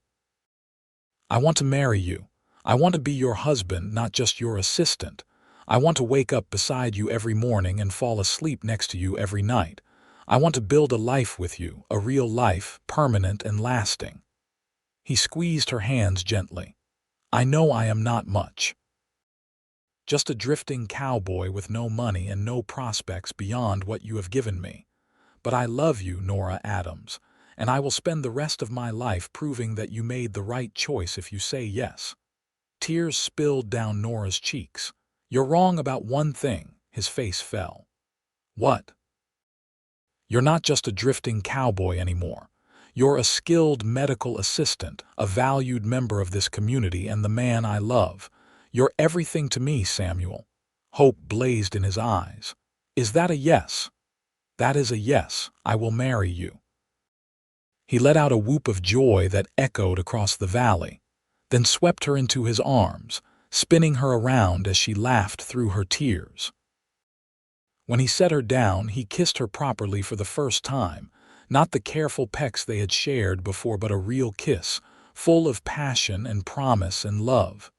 "I want to marry you. I want to be your husband, not just your assistant. I want to wake up beside you every morning and fall asleep next to you every night. I want to build a life with you, a real life, permanent and lasting." He squeezed her hands gently. "I know I am not much. Just a drifting cowboy with no money and no prospects beyond what you have given me. But I love you, Nora Adams, and I will spend the rest of my life proving that you made the right choice if you say yes." Tears spilled down Nora's cheeks. "You're wrong about one thing." His face fell. "What?" "You're not just a drifting cowboy anymore. You're a skilled medical assistant, a valued member of this community, and the man I love. You're everything to me, Samuel." Hope blazed in his eyes. "Is that a yes?" "That is a yes. I will marry you." He let out a whoop of joy that echoed across the valley, then swept her into his arms, spinning her around as she laughed through her tears. When he set her down, he kissed her properly for the first time, not the careful pecks they had shared before, but a real kiss, full of passion and promise and love.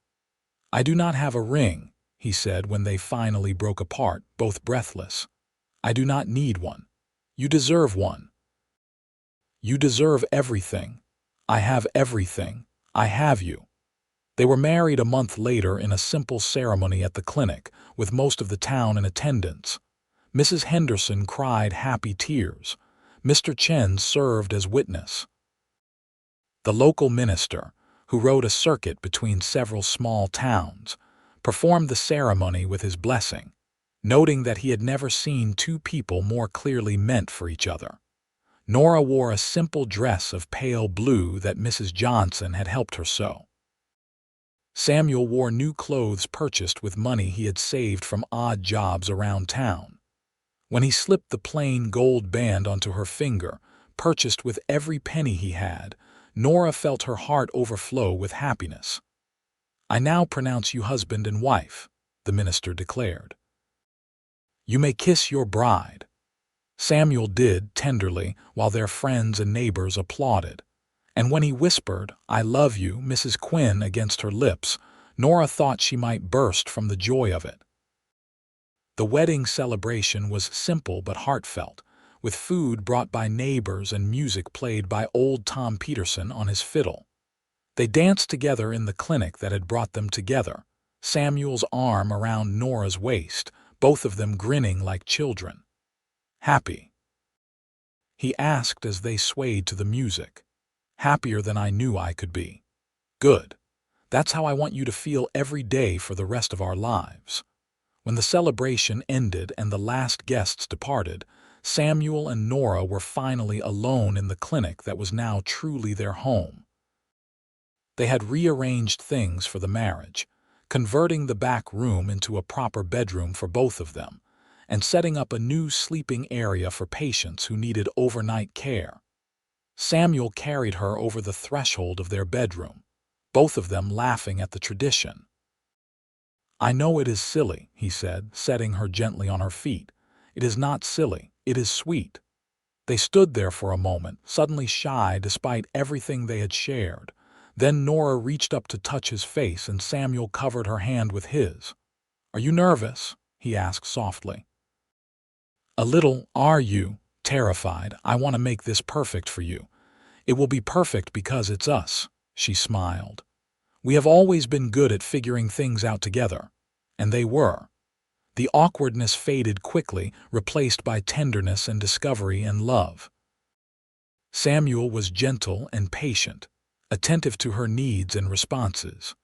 "I do not have a ring," he said when they finally broke apart, both breathless. "I do not need one. You deserve one. You deserve everything. I have everything. I have you." They were married a month later in a simple ceremony at the clinic, with most of the town in attendance. Mrs. Henderson cried happy tears. Mr. Chen served as witness. The local minister, who rode a circuit between several small towns, performed the ceremony with his blessing, noting that he had never seen two people more clearly meant for each other. Nora wore a simple dress of pale blue that Mrs. Johnson had helped her sew. Samuel wore new clothes purchased with money he had saved from odd jobs around town. When he slipped the plain gold band onto her finger, purchased with every penny he had, Nora felt her heart overflow with happiness. "I now pronounce you husband and wife," the minister declared. "You may kiss your bride." Samuel did, tenderly, while their friends and neighbors applauded. And when he whispered, "I love you, Mrs. Quinn," against her lips, Nora thought she might burst from the joy of it. The wedding celebration was simple but heartfelt, with food brought by neighbors and music played by old Tom Peterson on his fiddle. They danced together in the clinic that had brought them together, Samuel's arm around Nora's waist, both of them grinning like children. "Happy?" he asked as they swayed to the music. "Happier than I knew I could be." "Good. That's how I want you to feel every day for the rest of our lives." When the celebration ended and the last guests departed, Samuel and Nora were finally alone in the clinic that was now truly their home. They had rearranged things for the marriage, converting the back room into a proper bedroom for both of them, and setting up a new sleeping area for patients who needed overnight care. Samuel carried her over the threshold of their bedroom, both of them laughing at the tradition. "I know it is silly," he said, setting her gently on her feet. "It is not silly, it is sweet." They stood there for a moment, suddenly shy despite everything they had shared. Then Nora reached up to touch his face and Samuel covered her hand with his. "Are you nervous?" he asked softly. "A little. Are you?" "Terrified. I want to make this perfect for you." "It will be perfect because it's us," she smiled. "We have always been good at figuring things out together." And they were. The awkwardness faded quickly, replaced by tenderness and discovery and love. Samuel was gentle and patient, attentive to her needs and responses.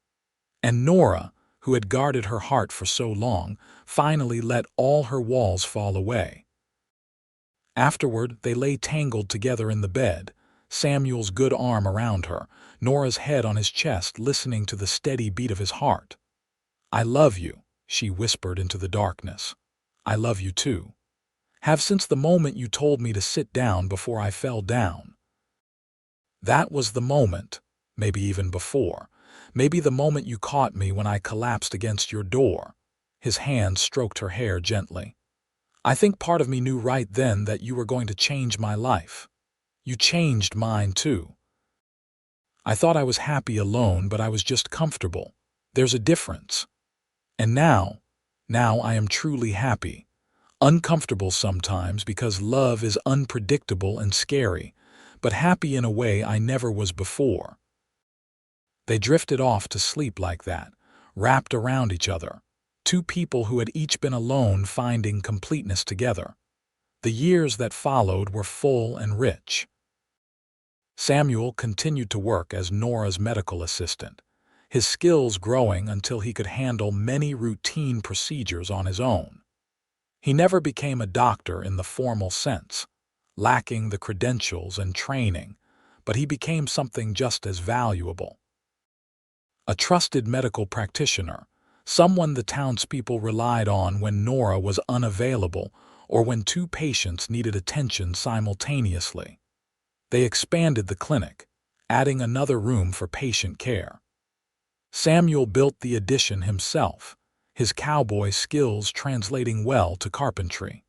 And Nora, who had guarded her heart for so long, finally let all her walls fall away. Afterward, they lay tangled together in the bed, Samuel's good arm around her, Nora's head on his chest, listening to the steady beat of his heart. "I love you," she whispered into the darkness. "I love you too. Have since the moment you told me to sit down before I fell down." That was the moment, maybe even before, maybe the moment you caught me when I collapsed against your door. His hand stroked her hair gently. "I think part of me knew right then that you were going to change my life. You changed mine too. I thought I was happy alone, but I was just comfortable. There's a difference. And now I am truly happy. Uncomfortable sometimes because love is unpredictable and scary, but happy in a way I never was before." They drifted off to sleep like that, wrapped around each other, two people who had each been alone finding completeness together. The years that followed were full and rich. Samuel continued to work as Nora's medical assistant, his skills growing until he could handle many routine procedures on his own. He never became a doctor in the formal sense, lacking the credentials and training, but he became something just as valuable. A trusted medical practitioner, someone the townspeople relied on when Nora was unavailable or when two patients needed attention simultaneously. They expanded the clinic, adding another room for patient care. Samuel built the addition himself, his cowboy skills translating well to carpentry.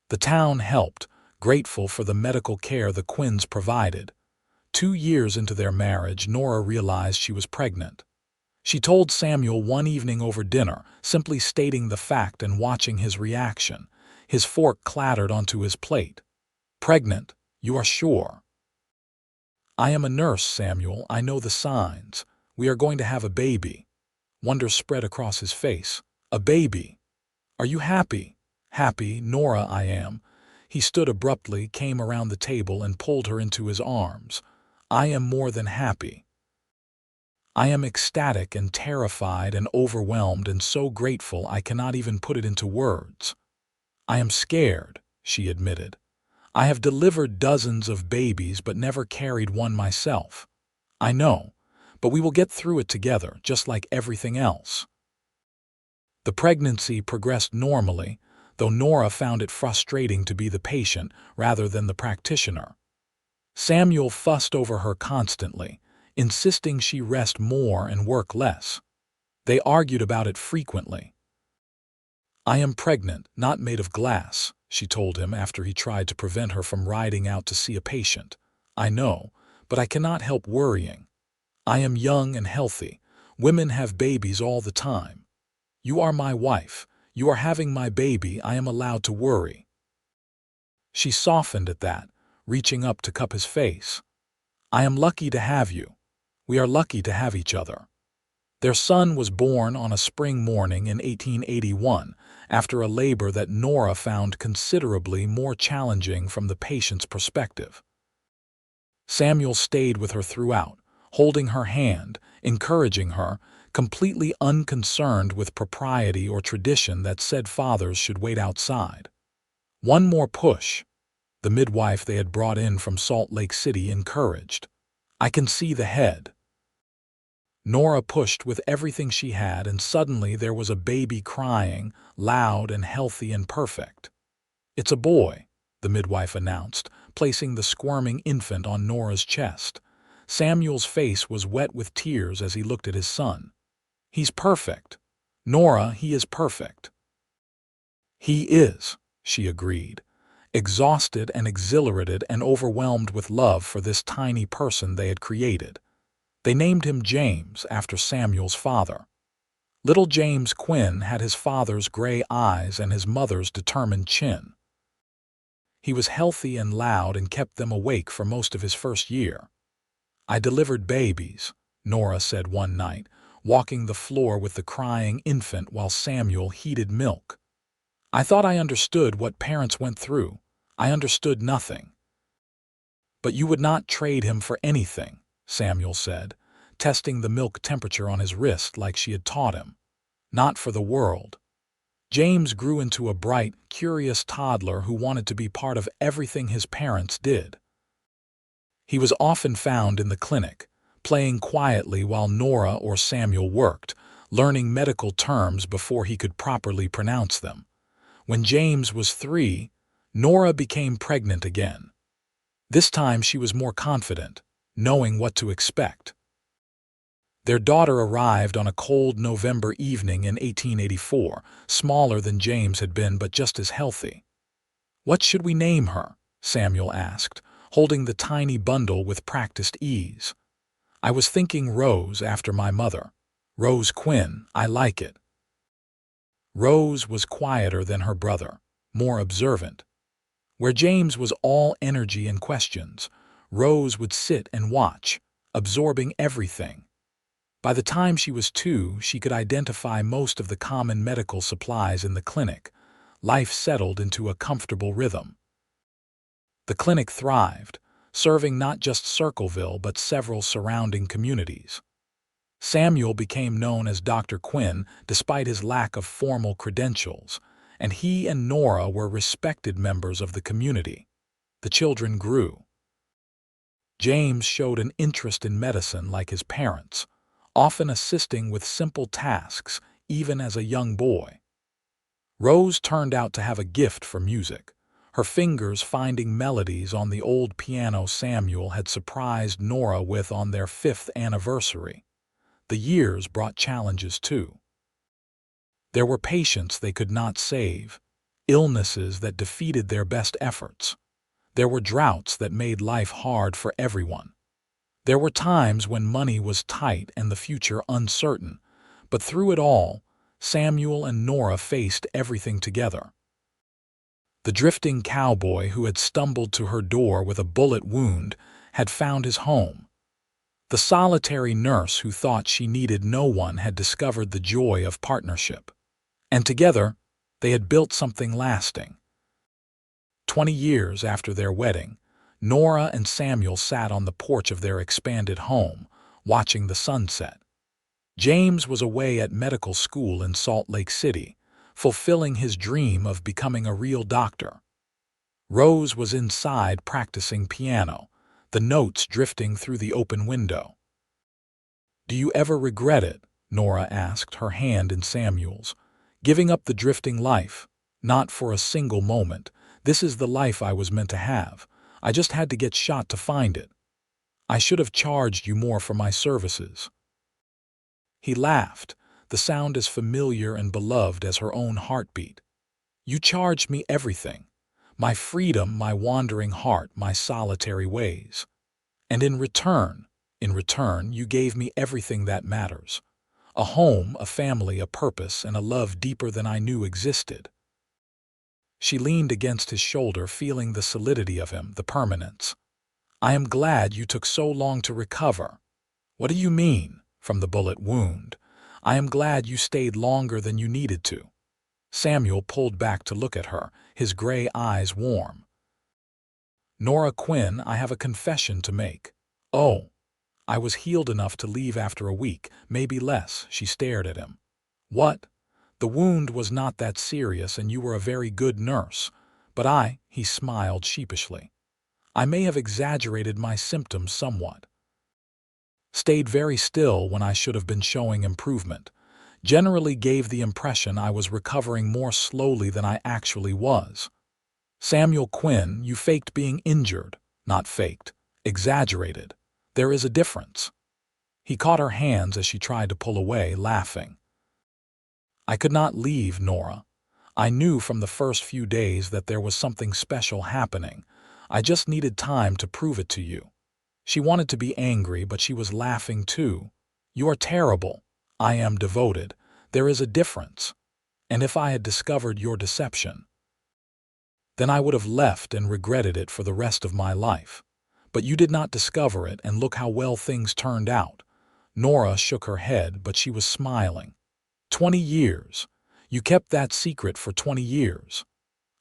The town helped, grateful for the medical care the Quinns provided. 2 years into their marriage, Nora realized she was pregnant. She told Samuel one evening over dinner, simply stating the fact and watching his reaction. His fork clattered onto his plate. "Pregnant, you are sure?" "I am a nurse, Samuel. I know the signs. We are going to have a baby." Wonder spread across his face. "A baby? Are you happy?" "Happy, Nora, I am." He stood abruptly, came around the table, and pulled her into his arms. "I am more than happy. I am ecstatic and terrified and overwhelmed and so grateful I cannot even put it into words." "I am scared," she admitted. "I have delivered dozens of babies but never carried one myself." "I know, but we will get through it together, just like everything else." The pregnancy progressed normally, though Nora found it frustrating to be the patient rather than the practitioner. Samuel fussed over her constantly, insisting she rest more and work less. They argued about it frequently. "I am pregnant, not made of glass," she told him after he tried to prevent her from riding out to see a patient. "I know, but I cannot help worrying. I am young and healthy. Women have babies all the time. You are my wife. You are having my baby. I am allowed to worry." She softened at that, reaching up to cup his face. "I am lucky to have you. We are lucky to have each other." Their son was born on a spring morning in 1881, after a labor that Nora found considerably more challenging from the patient's perspective. Samuel stayed with her throughout, holding her hand, encouraging her, completely unconcerned with propriety or tradition that said fathers should wait outside. "One more push," the midwife they had brought in from Salt Lake City encouraged. "I can see the head." Nora pushed with everything she had, and suddenly there was a baby crying, loud and healthy and perfect. "It's a boy," the midwife announced, placing the squirming infant on Nora's chest. Samuel's face was wet with tears as he looked at his son. "He's perfect. Nora, he is perfect." "He is," she agreed, exhausted and exhilarated and overwhelmed with love for this tiny person they had created. They named him James after Samuel's father. Little James Quinn had his father's gray eyes and his mother's determined chin. He was healthy and loud and kept them awake for most of his first year. "I delivered babies," Nora said one night, walking the floor with the crying infant while Samuel heated milk. "I thought I understood what parents went through. I understood nothing." "But you would not trade him for anything," Samuel said, testing the milk temperature on his wrist like she had taught him. "Not for the world." James grew into a bright, curious toddler who wanted to be part of everything his parents did. He was often found in the clinic, playing quietly while Nora or Samuel worked, learning medical terms before he could properly pronounce them. When James was 3, Nora became pregnant again. This time she was more confident, knowing what to expect. Their daughter arrived on a cold November evening in 1884, smaller than James had been but just as healthy. "What should we name her?" Samuel asked, holding the tiny bundle with practiced ease. "I was thinking Rose after my mother. Rose Quinn, I like it." Rose was quieter than her brother, more observant. Where James was all energy and questions, Rose would sit and watch, absorbing everything. By the time she was 2, she could identify most of the common medical supplies in the clinic. Life settled into a comfortable rhythm. The clinic thrived, serving not just Circleville but several surrounding communities. Samuel became known as Dr. Quinn despite his lack of formal credentials, and he and Nora were respected members of the community. The children grew. James showed an interest in medicine like his parents, often assisting with simple tasks, even as a young boy. Rose turned out to have a gift for music, her fingers finding melodies on the old piano Samuel had surprised Nora with on their 5th anniversary. The years brought challenges too. There were patients they could not save, illnesses that defeated their best efforts. There were droughts that made life hard for everyone. There were times when money was tight and the future uncertain, but through it all, Samuel and Nora faced everything together. The drifting cowboy who had stumbled to her door with a bullet wound had found his home. The solitary nurse who thought she needed no one had discovered the joy of partnership. And together, they had built something lasting. 20 years after their wedding, Nora and Samuel sat on the porch of their expanded home, watching the sunset. James was away at medical school in Salt Lake City, fulfilling his dream of becoming a real doctor. Rose was inside practicing piano, the notes drifting through the open window. "Do you ever regret it?" Nora asked, her hand in Samuel's. "Giving up the drifting life? Not for a single moment. This is the life I was meant to have. I just had to get shot to find it. I should have charged you more for my services." He laughed, the sound as familiar and beloved as her own heartbeat. "You charged me everything. My freedom, my wandering heart, my solitary ways. And in return, you gave me everything that matters. A home, a family, a purpose, and a love deeper than I knew existed." She leaned against his shoulder, feeling the solidity of him, the permanence. "I am glad you took so long to recover." "What do you mean?" "From the bullet wound. I am glad you stayed longer than you needed to." Samuel pulled back to look at her, his gray eyes warm. "Nora Quinn, I have a confession to make." "Oh." "I was healed enough to leave after a week, maybe less." She stared at him. "What?" "The wound was not that serious and you were a very good nurse. But he smiled sheepishly. "I may have exaggerated my symptoms somewhat. Stayed very still when I should have been showing improvement. Generally gave the impression I was recovering more slowly than I actually was." "Samuel Quinn, you faked being injured." "Not faked. Exaggerated. There is a difference." He caught her hands as she tried to pull away, laughing. "I could not leave, Nora. I knew from the first few days that there was something special happening. I just needed time to prove it to you." She wanted to be angry, but she was laughing too. "You are terrible. I am devoted. There is a difference. And if I had discovered your deception, then I would have left and regretted it for the rest of my life. But you did not discover it, and look how well things turned out." Nora shook her head, but she was smiling. 20 years. You kept that secret for 20 years.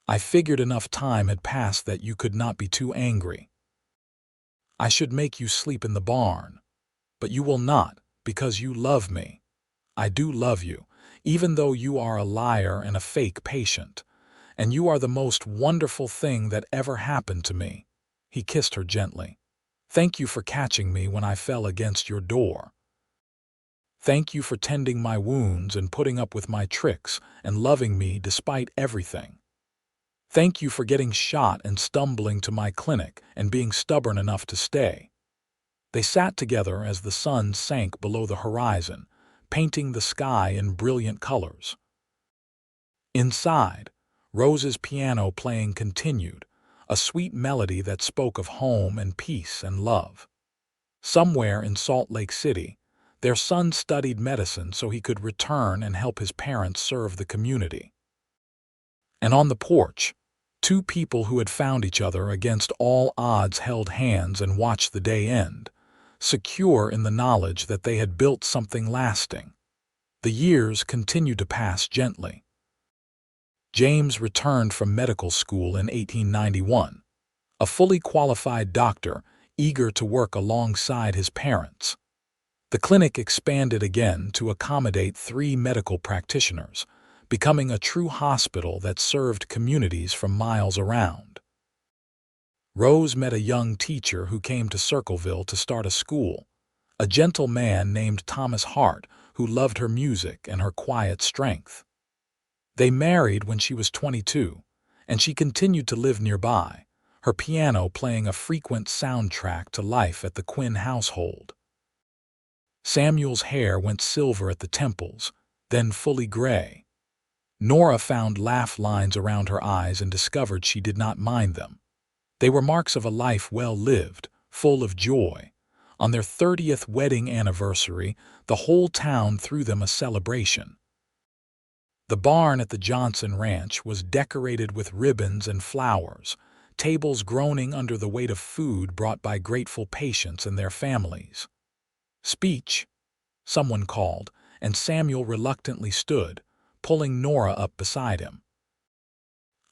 I figured enough time had passed that you could not be too angry. I should make you sleep in the barn. But you will not, because you love me. I do love you, even though you are a liar and a fake patient. And you are the most wonderful thing that ever happened to me." He kissed her gently. "Thank you for catching me when I fell against your door. Thank you for tending my wounds and putting up with my tricks and loving me despite everything. Thank you for getting shot and stumbling to my clinic and being stubborn enough to stay." They sat together as the sun sank below the horizon, painting the sky in brilliant colors. Inside, Rose's piano playing continued, a sweet melody that spoke of home and peace and love. Somewhere in Salt Lake City, their son studied medicine so he could return and help his parents serve the community. And on the porch, two people who had found each other against all odds held hands and watched the day end, secure in the knowledge that they had built something lasting. The years continued to pass gently. James returned from medical school in 1891, a fully qualified doctor eager to work alongside his parents. The clinic expanded again to accommodate 3 medical practitioners, becoming a true hospital that served communities from miles around. Rose met a young teacher who came to Circleville to start a school, a gentle man named Thomas Hart who loved her music and her quiet strength. They married when she was 22, and she continued to live nearby, her piano playing a frequent soundtrack to life at the Quinn household. Samuel's hair went silver at the temples, then fully gray. Nora found laugh lines around her eyes and discovered she did not mind them. They were marks of a life well lived, full of joy, On their 30th wedding anniversary, the whole town threw them a celebration. The barn at the Johnson Ranch was decorated with ribbons and flowers, tables groaning under the weight of food brought by grateful patients and their families. "Speech," someone called, and Samuel reluctantly stood, pulling Nora up beside him.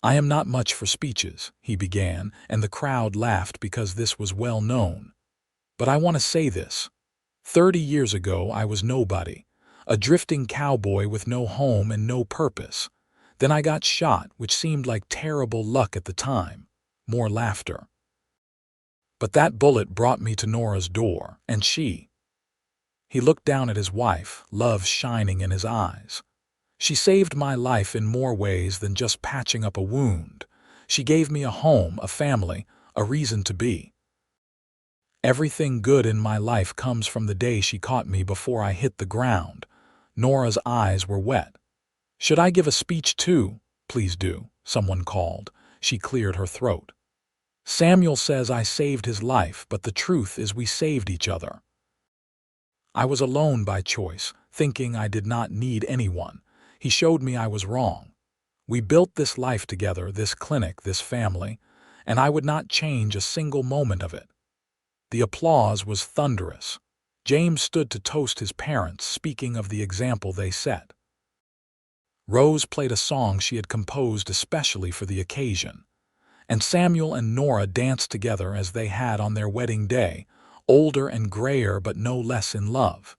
"I am not much for speeches," he began, and the crowd laughed because this was well known. "But I want to say this. 30 years ago I was nobody, a drifting cowboy with no home and no purpose. Then I got shot, which seemed like terrible luck at the time." More laughter. "But that bullet brought me to Nora's door, and she—" He looked down at his wife, love shining in his eyes. "She saved my life in more ways than just patching up a wound. She gave me a home, a family, a reason to be. Everything good in my life comes from the day she caught me before I hit the ground." Nora's eyes were wet. "Should I give a speech too?" "Please do," someone called. She cleared her throat. "Samuel says I saved his life, but the truth is we saved each other. I was alone by choice, thinking I did not need anyone. He showed me I was wrong. We built this life together, this clinic, this family, and I would not change a single moment of it." The applause was thunderous. James stood to toast his parents, speaking of the example they set. Rose played a song she had composed especially for the occasion, and Samuel and Nora danced together as they had on their wedding day, older and grayer but no less in love.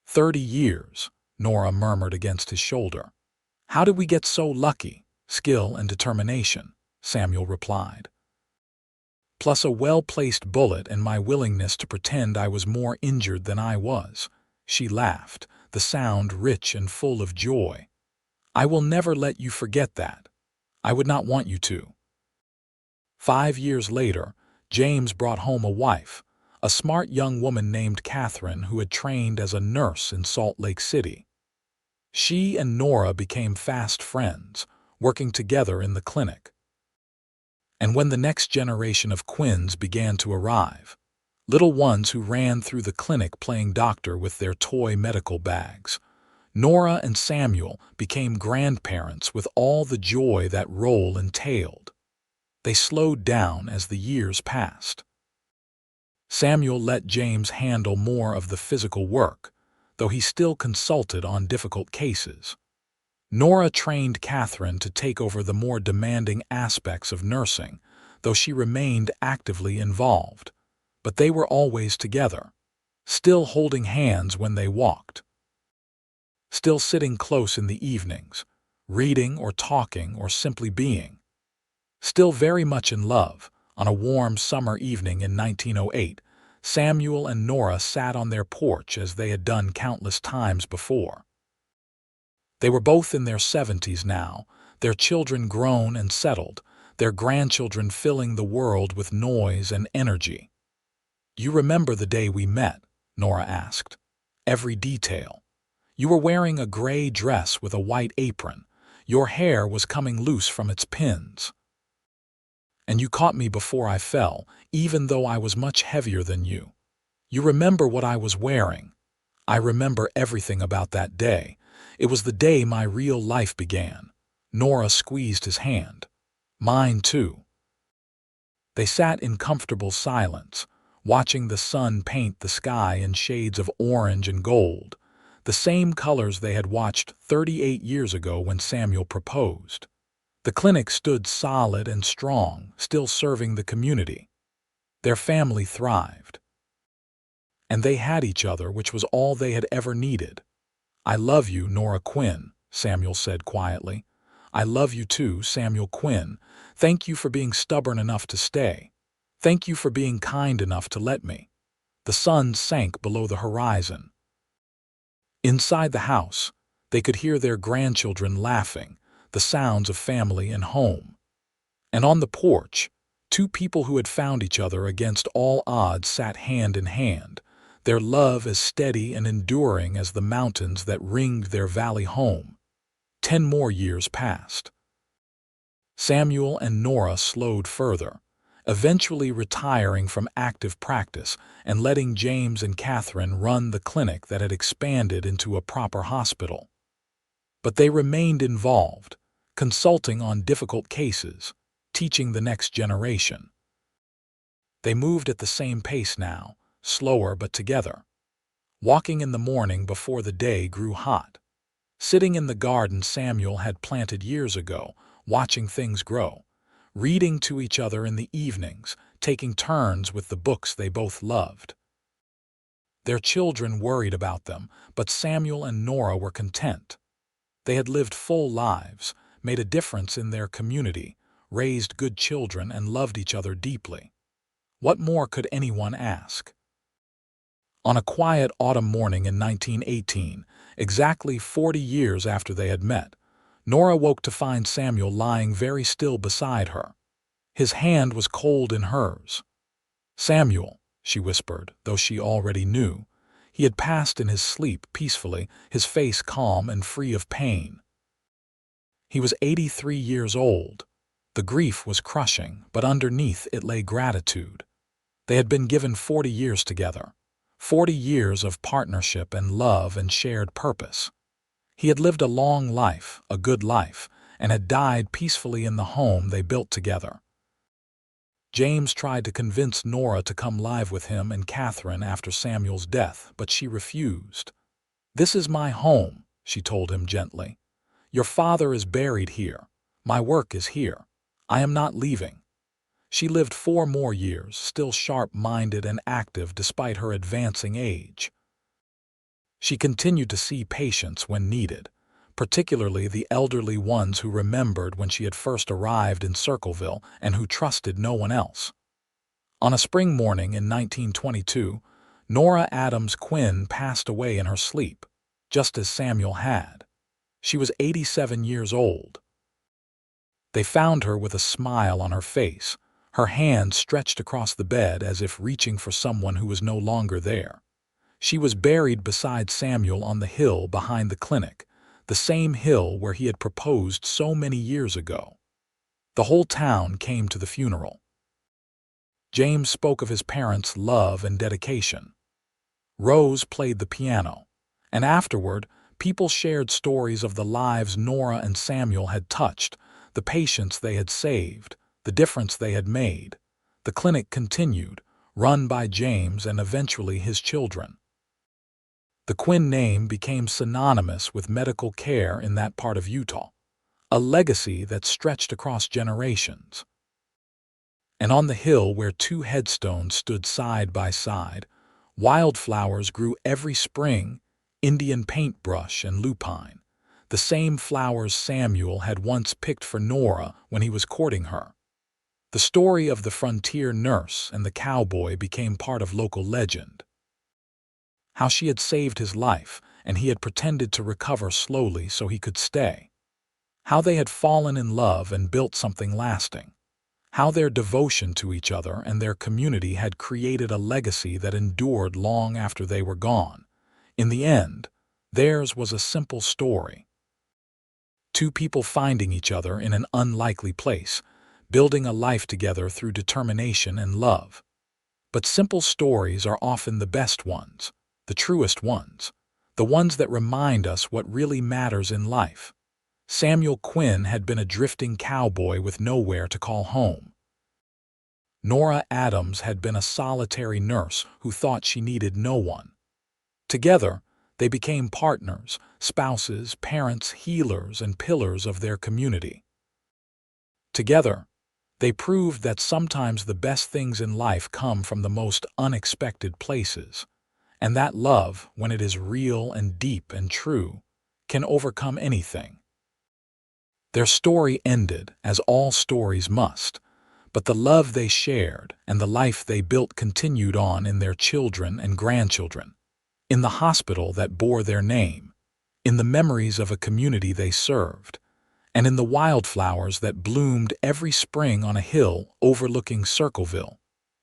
30 years, Nora murmured against his shoulder. "How did we get so lucky?" "Skill and determination," Samuel replied. "Plus a well-placed bullet and my willingness to pretend I was more injured than I was." She laughed, the sound rich and full of joy. "I will never let you forget that. I would not want you to." 5 years later, James brought home a wife, a smart young woman named Catherine who had trained as a nurse in Salt Lake City. She and Nora became fast friends, working together in the clinic. And when the next generation of Quinns began to arrive, little ones who ran through the clinic playing doctor with their toy medical bags, Nora and Samuel became grandparents with all the joy that role entailed. They slowed down as the years passed. Samuel let James handle more of the physical work, though he still consulted on difficult cases. Nora trained Catherine to take over the more demanding aspects of nursing, though she remained actively involved. But they were always together, still holding hands when they walked, still sitting close in the evenings, reading or talking or simply being. Still very much in love. On a warm summer evening in 1908, Samuel and Nora sat on their porch as they had done countless times before. They were both in their 70s now, their children grown and settled, their grandchildren filling the world with noise and energy. "You remember the day we met?" Nora asked. "Every detail. You were wearing a gray dress with a white apron. Your hair was coming loose from its pins. And you caught me before I fell, even though I was much heavier than you. You remember what I was wearing. I remember everything about that day. It was the day my real life began." Nora squeezed his hand. "Mine too." They sat in comfortable silence, watching the sun paint the sky in shades of orange and gold, the same colors they had watched 38 years ago when Samuel proposed. The clinic stood solid and strong, still serving the community. Their family thrived. And they had each other, which was all they had ever needed. "I love you, Nora Quinn," Samuel said quietly. "I love you too, Samuel Quinn. Thank you for being stubborn enough to stay. Thank you for being kind enough to let me." The sun sank below the horizon. Inside the house, they could hear their grandchildren laughing, the sounds of family and home. And on the porch, two people who had found each other against all odds sat hand in hand, their love as steady and enduring as the mountains that ringed their valley home. 10 more years passed. Samuel and Nora slowed further, eventually retiring from active practice and letting James and Catherine run the clinic that had expanded into a proper hospital. But they remained involved, consulting on difficult cases, teaching the next generation. They moved at the same pace now, slower but together. Walking in the morning before the day grew hot. Sitting in the garden Samuel had planted years ago, watching things grow. Reading to each other in the evenings, taking turns with the books they both loved. Their children worried about them, but Samuel and Nora were content. They had lived full lives, made a difference in their community, raised good children, and loved each other deeply. What more could anyone ask? On a quiet autumn morning in 1918, exactly 40 years after they had met, Nora woke to find Samuel lying very still beside her. His hand was cold in hers. "Samuel," she whispered, though she already knew. He had passed in his sleep peacefully, his face calm and free of pain. He was 83 years old. The grief was crushing, but underneath it lay gratitude. They had been given 40 years together, 40 years of partnership and love and shared purpose. He had lived a long life, a good life, and had died peacefully in the home they built together. James tried to convince Nora to come live with him and Catherine after Samuel's death, but she refused. "This is my home," she told him gently. "Your father is buried here. My work is here. I am not leaving." She lived 4 more years, still sharp-minded and active despite her advancing age. She continued to see patients when needed, particularly the elderly ones who remembered when she had first arrived in Circleville and who trusted no one else. On a spring morning in 1922, Nora Adams Quinn passed away in her sleep, just as Samuel had. She was 87 years old. They found her with a smile on her face, her hand stretched across the bed as if reaching for someone who was no longer there. She was buried beside Samuel on the hill behind the clinic, the same hill where he had proposed so many years ago. The whole town came to the funeral. James spoke of his parents' love and dedication. Rose played the piano, and afterward, people shared stories of the lives Nora and Samuel had touched, the patients they had saved, the difference they had made. The clinic continued, run by James and eventually his children. The Quinn name became synonymous with medical care in that part of Utah, a legacy that stretched across generations. And on the hill where 2 headstones stood side by side, wildflowers grew every spring, Indian paintbrush and lupine, the same flowers Samuel had once picked for Nora when he was courting her. The story of the frontier nurse and the cowboy became part of local legend. How she had saved his life, and he had pretended to recover slowly so he could stay. How they had fallen in love and built something lasting. How their devotion to each other and their community had created a legacy that endured long after they were gone. In the end, theirs was a simple story. 2 people finding each other in an unlikely place, building a life together through determination and love. But simple stories are often the best ones, the truest ones, the ones that remind us what really matters in life. Samuel Quinn had been a drifting cowboy with nowhere to call home. Nora Adams had been a solitary nurse who thought she needed no one. Together, they became partners, spouses, parents, healers, and pillars of their community. Together, they proved that sometimes the best things in life come from the most unexpected places, and that love, when it is real and deep and true, can overcome anything. Their story ended, as all stories must, but the love they shared and the life they built continued on in their children and grandchildren, in the hospital that bore their name, in the memories of a community they served, and in the wildflowers that bloomed every spring on a hill overlooking Circleville,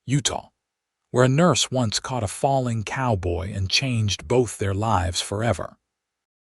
Utah, where a nurse once caught a falling cowboy and changed both their lives forever.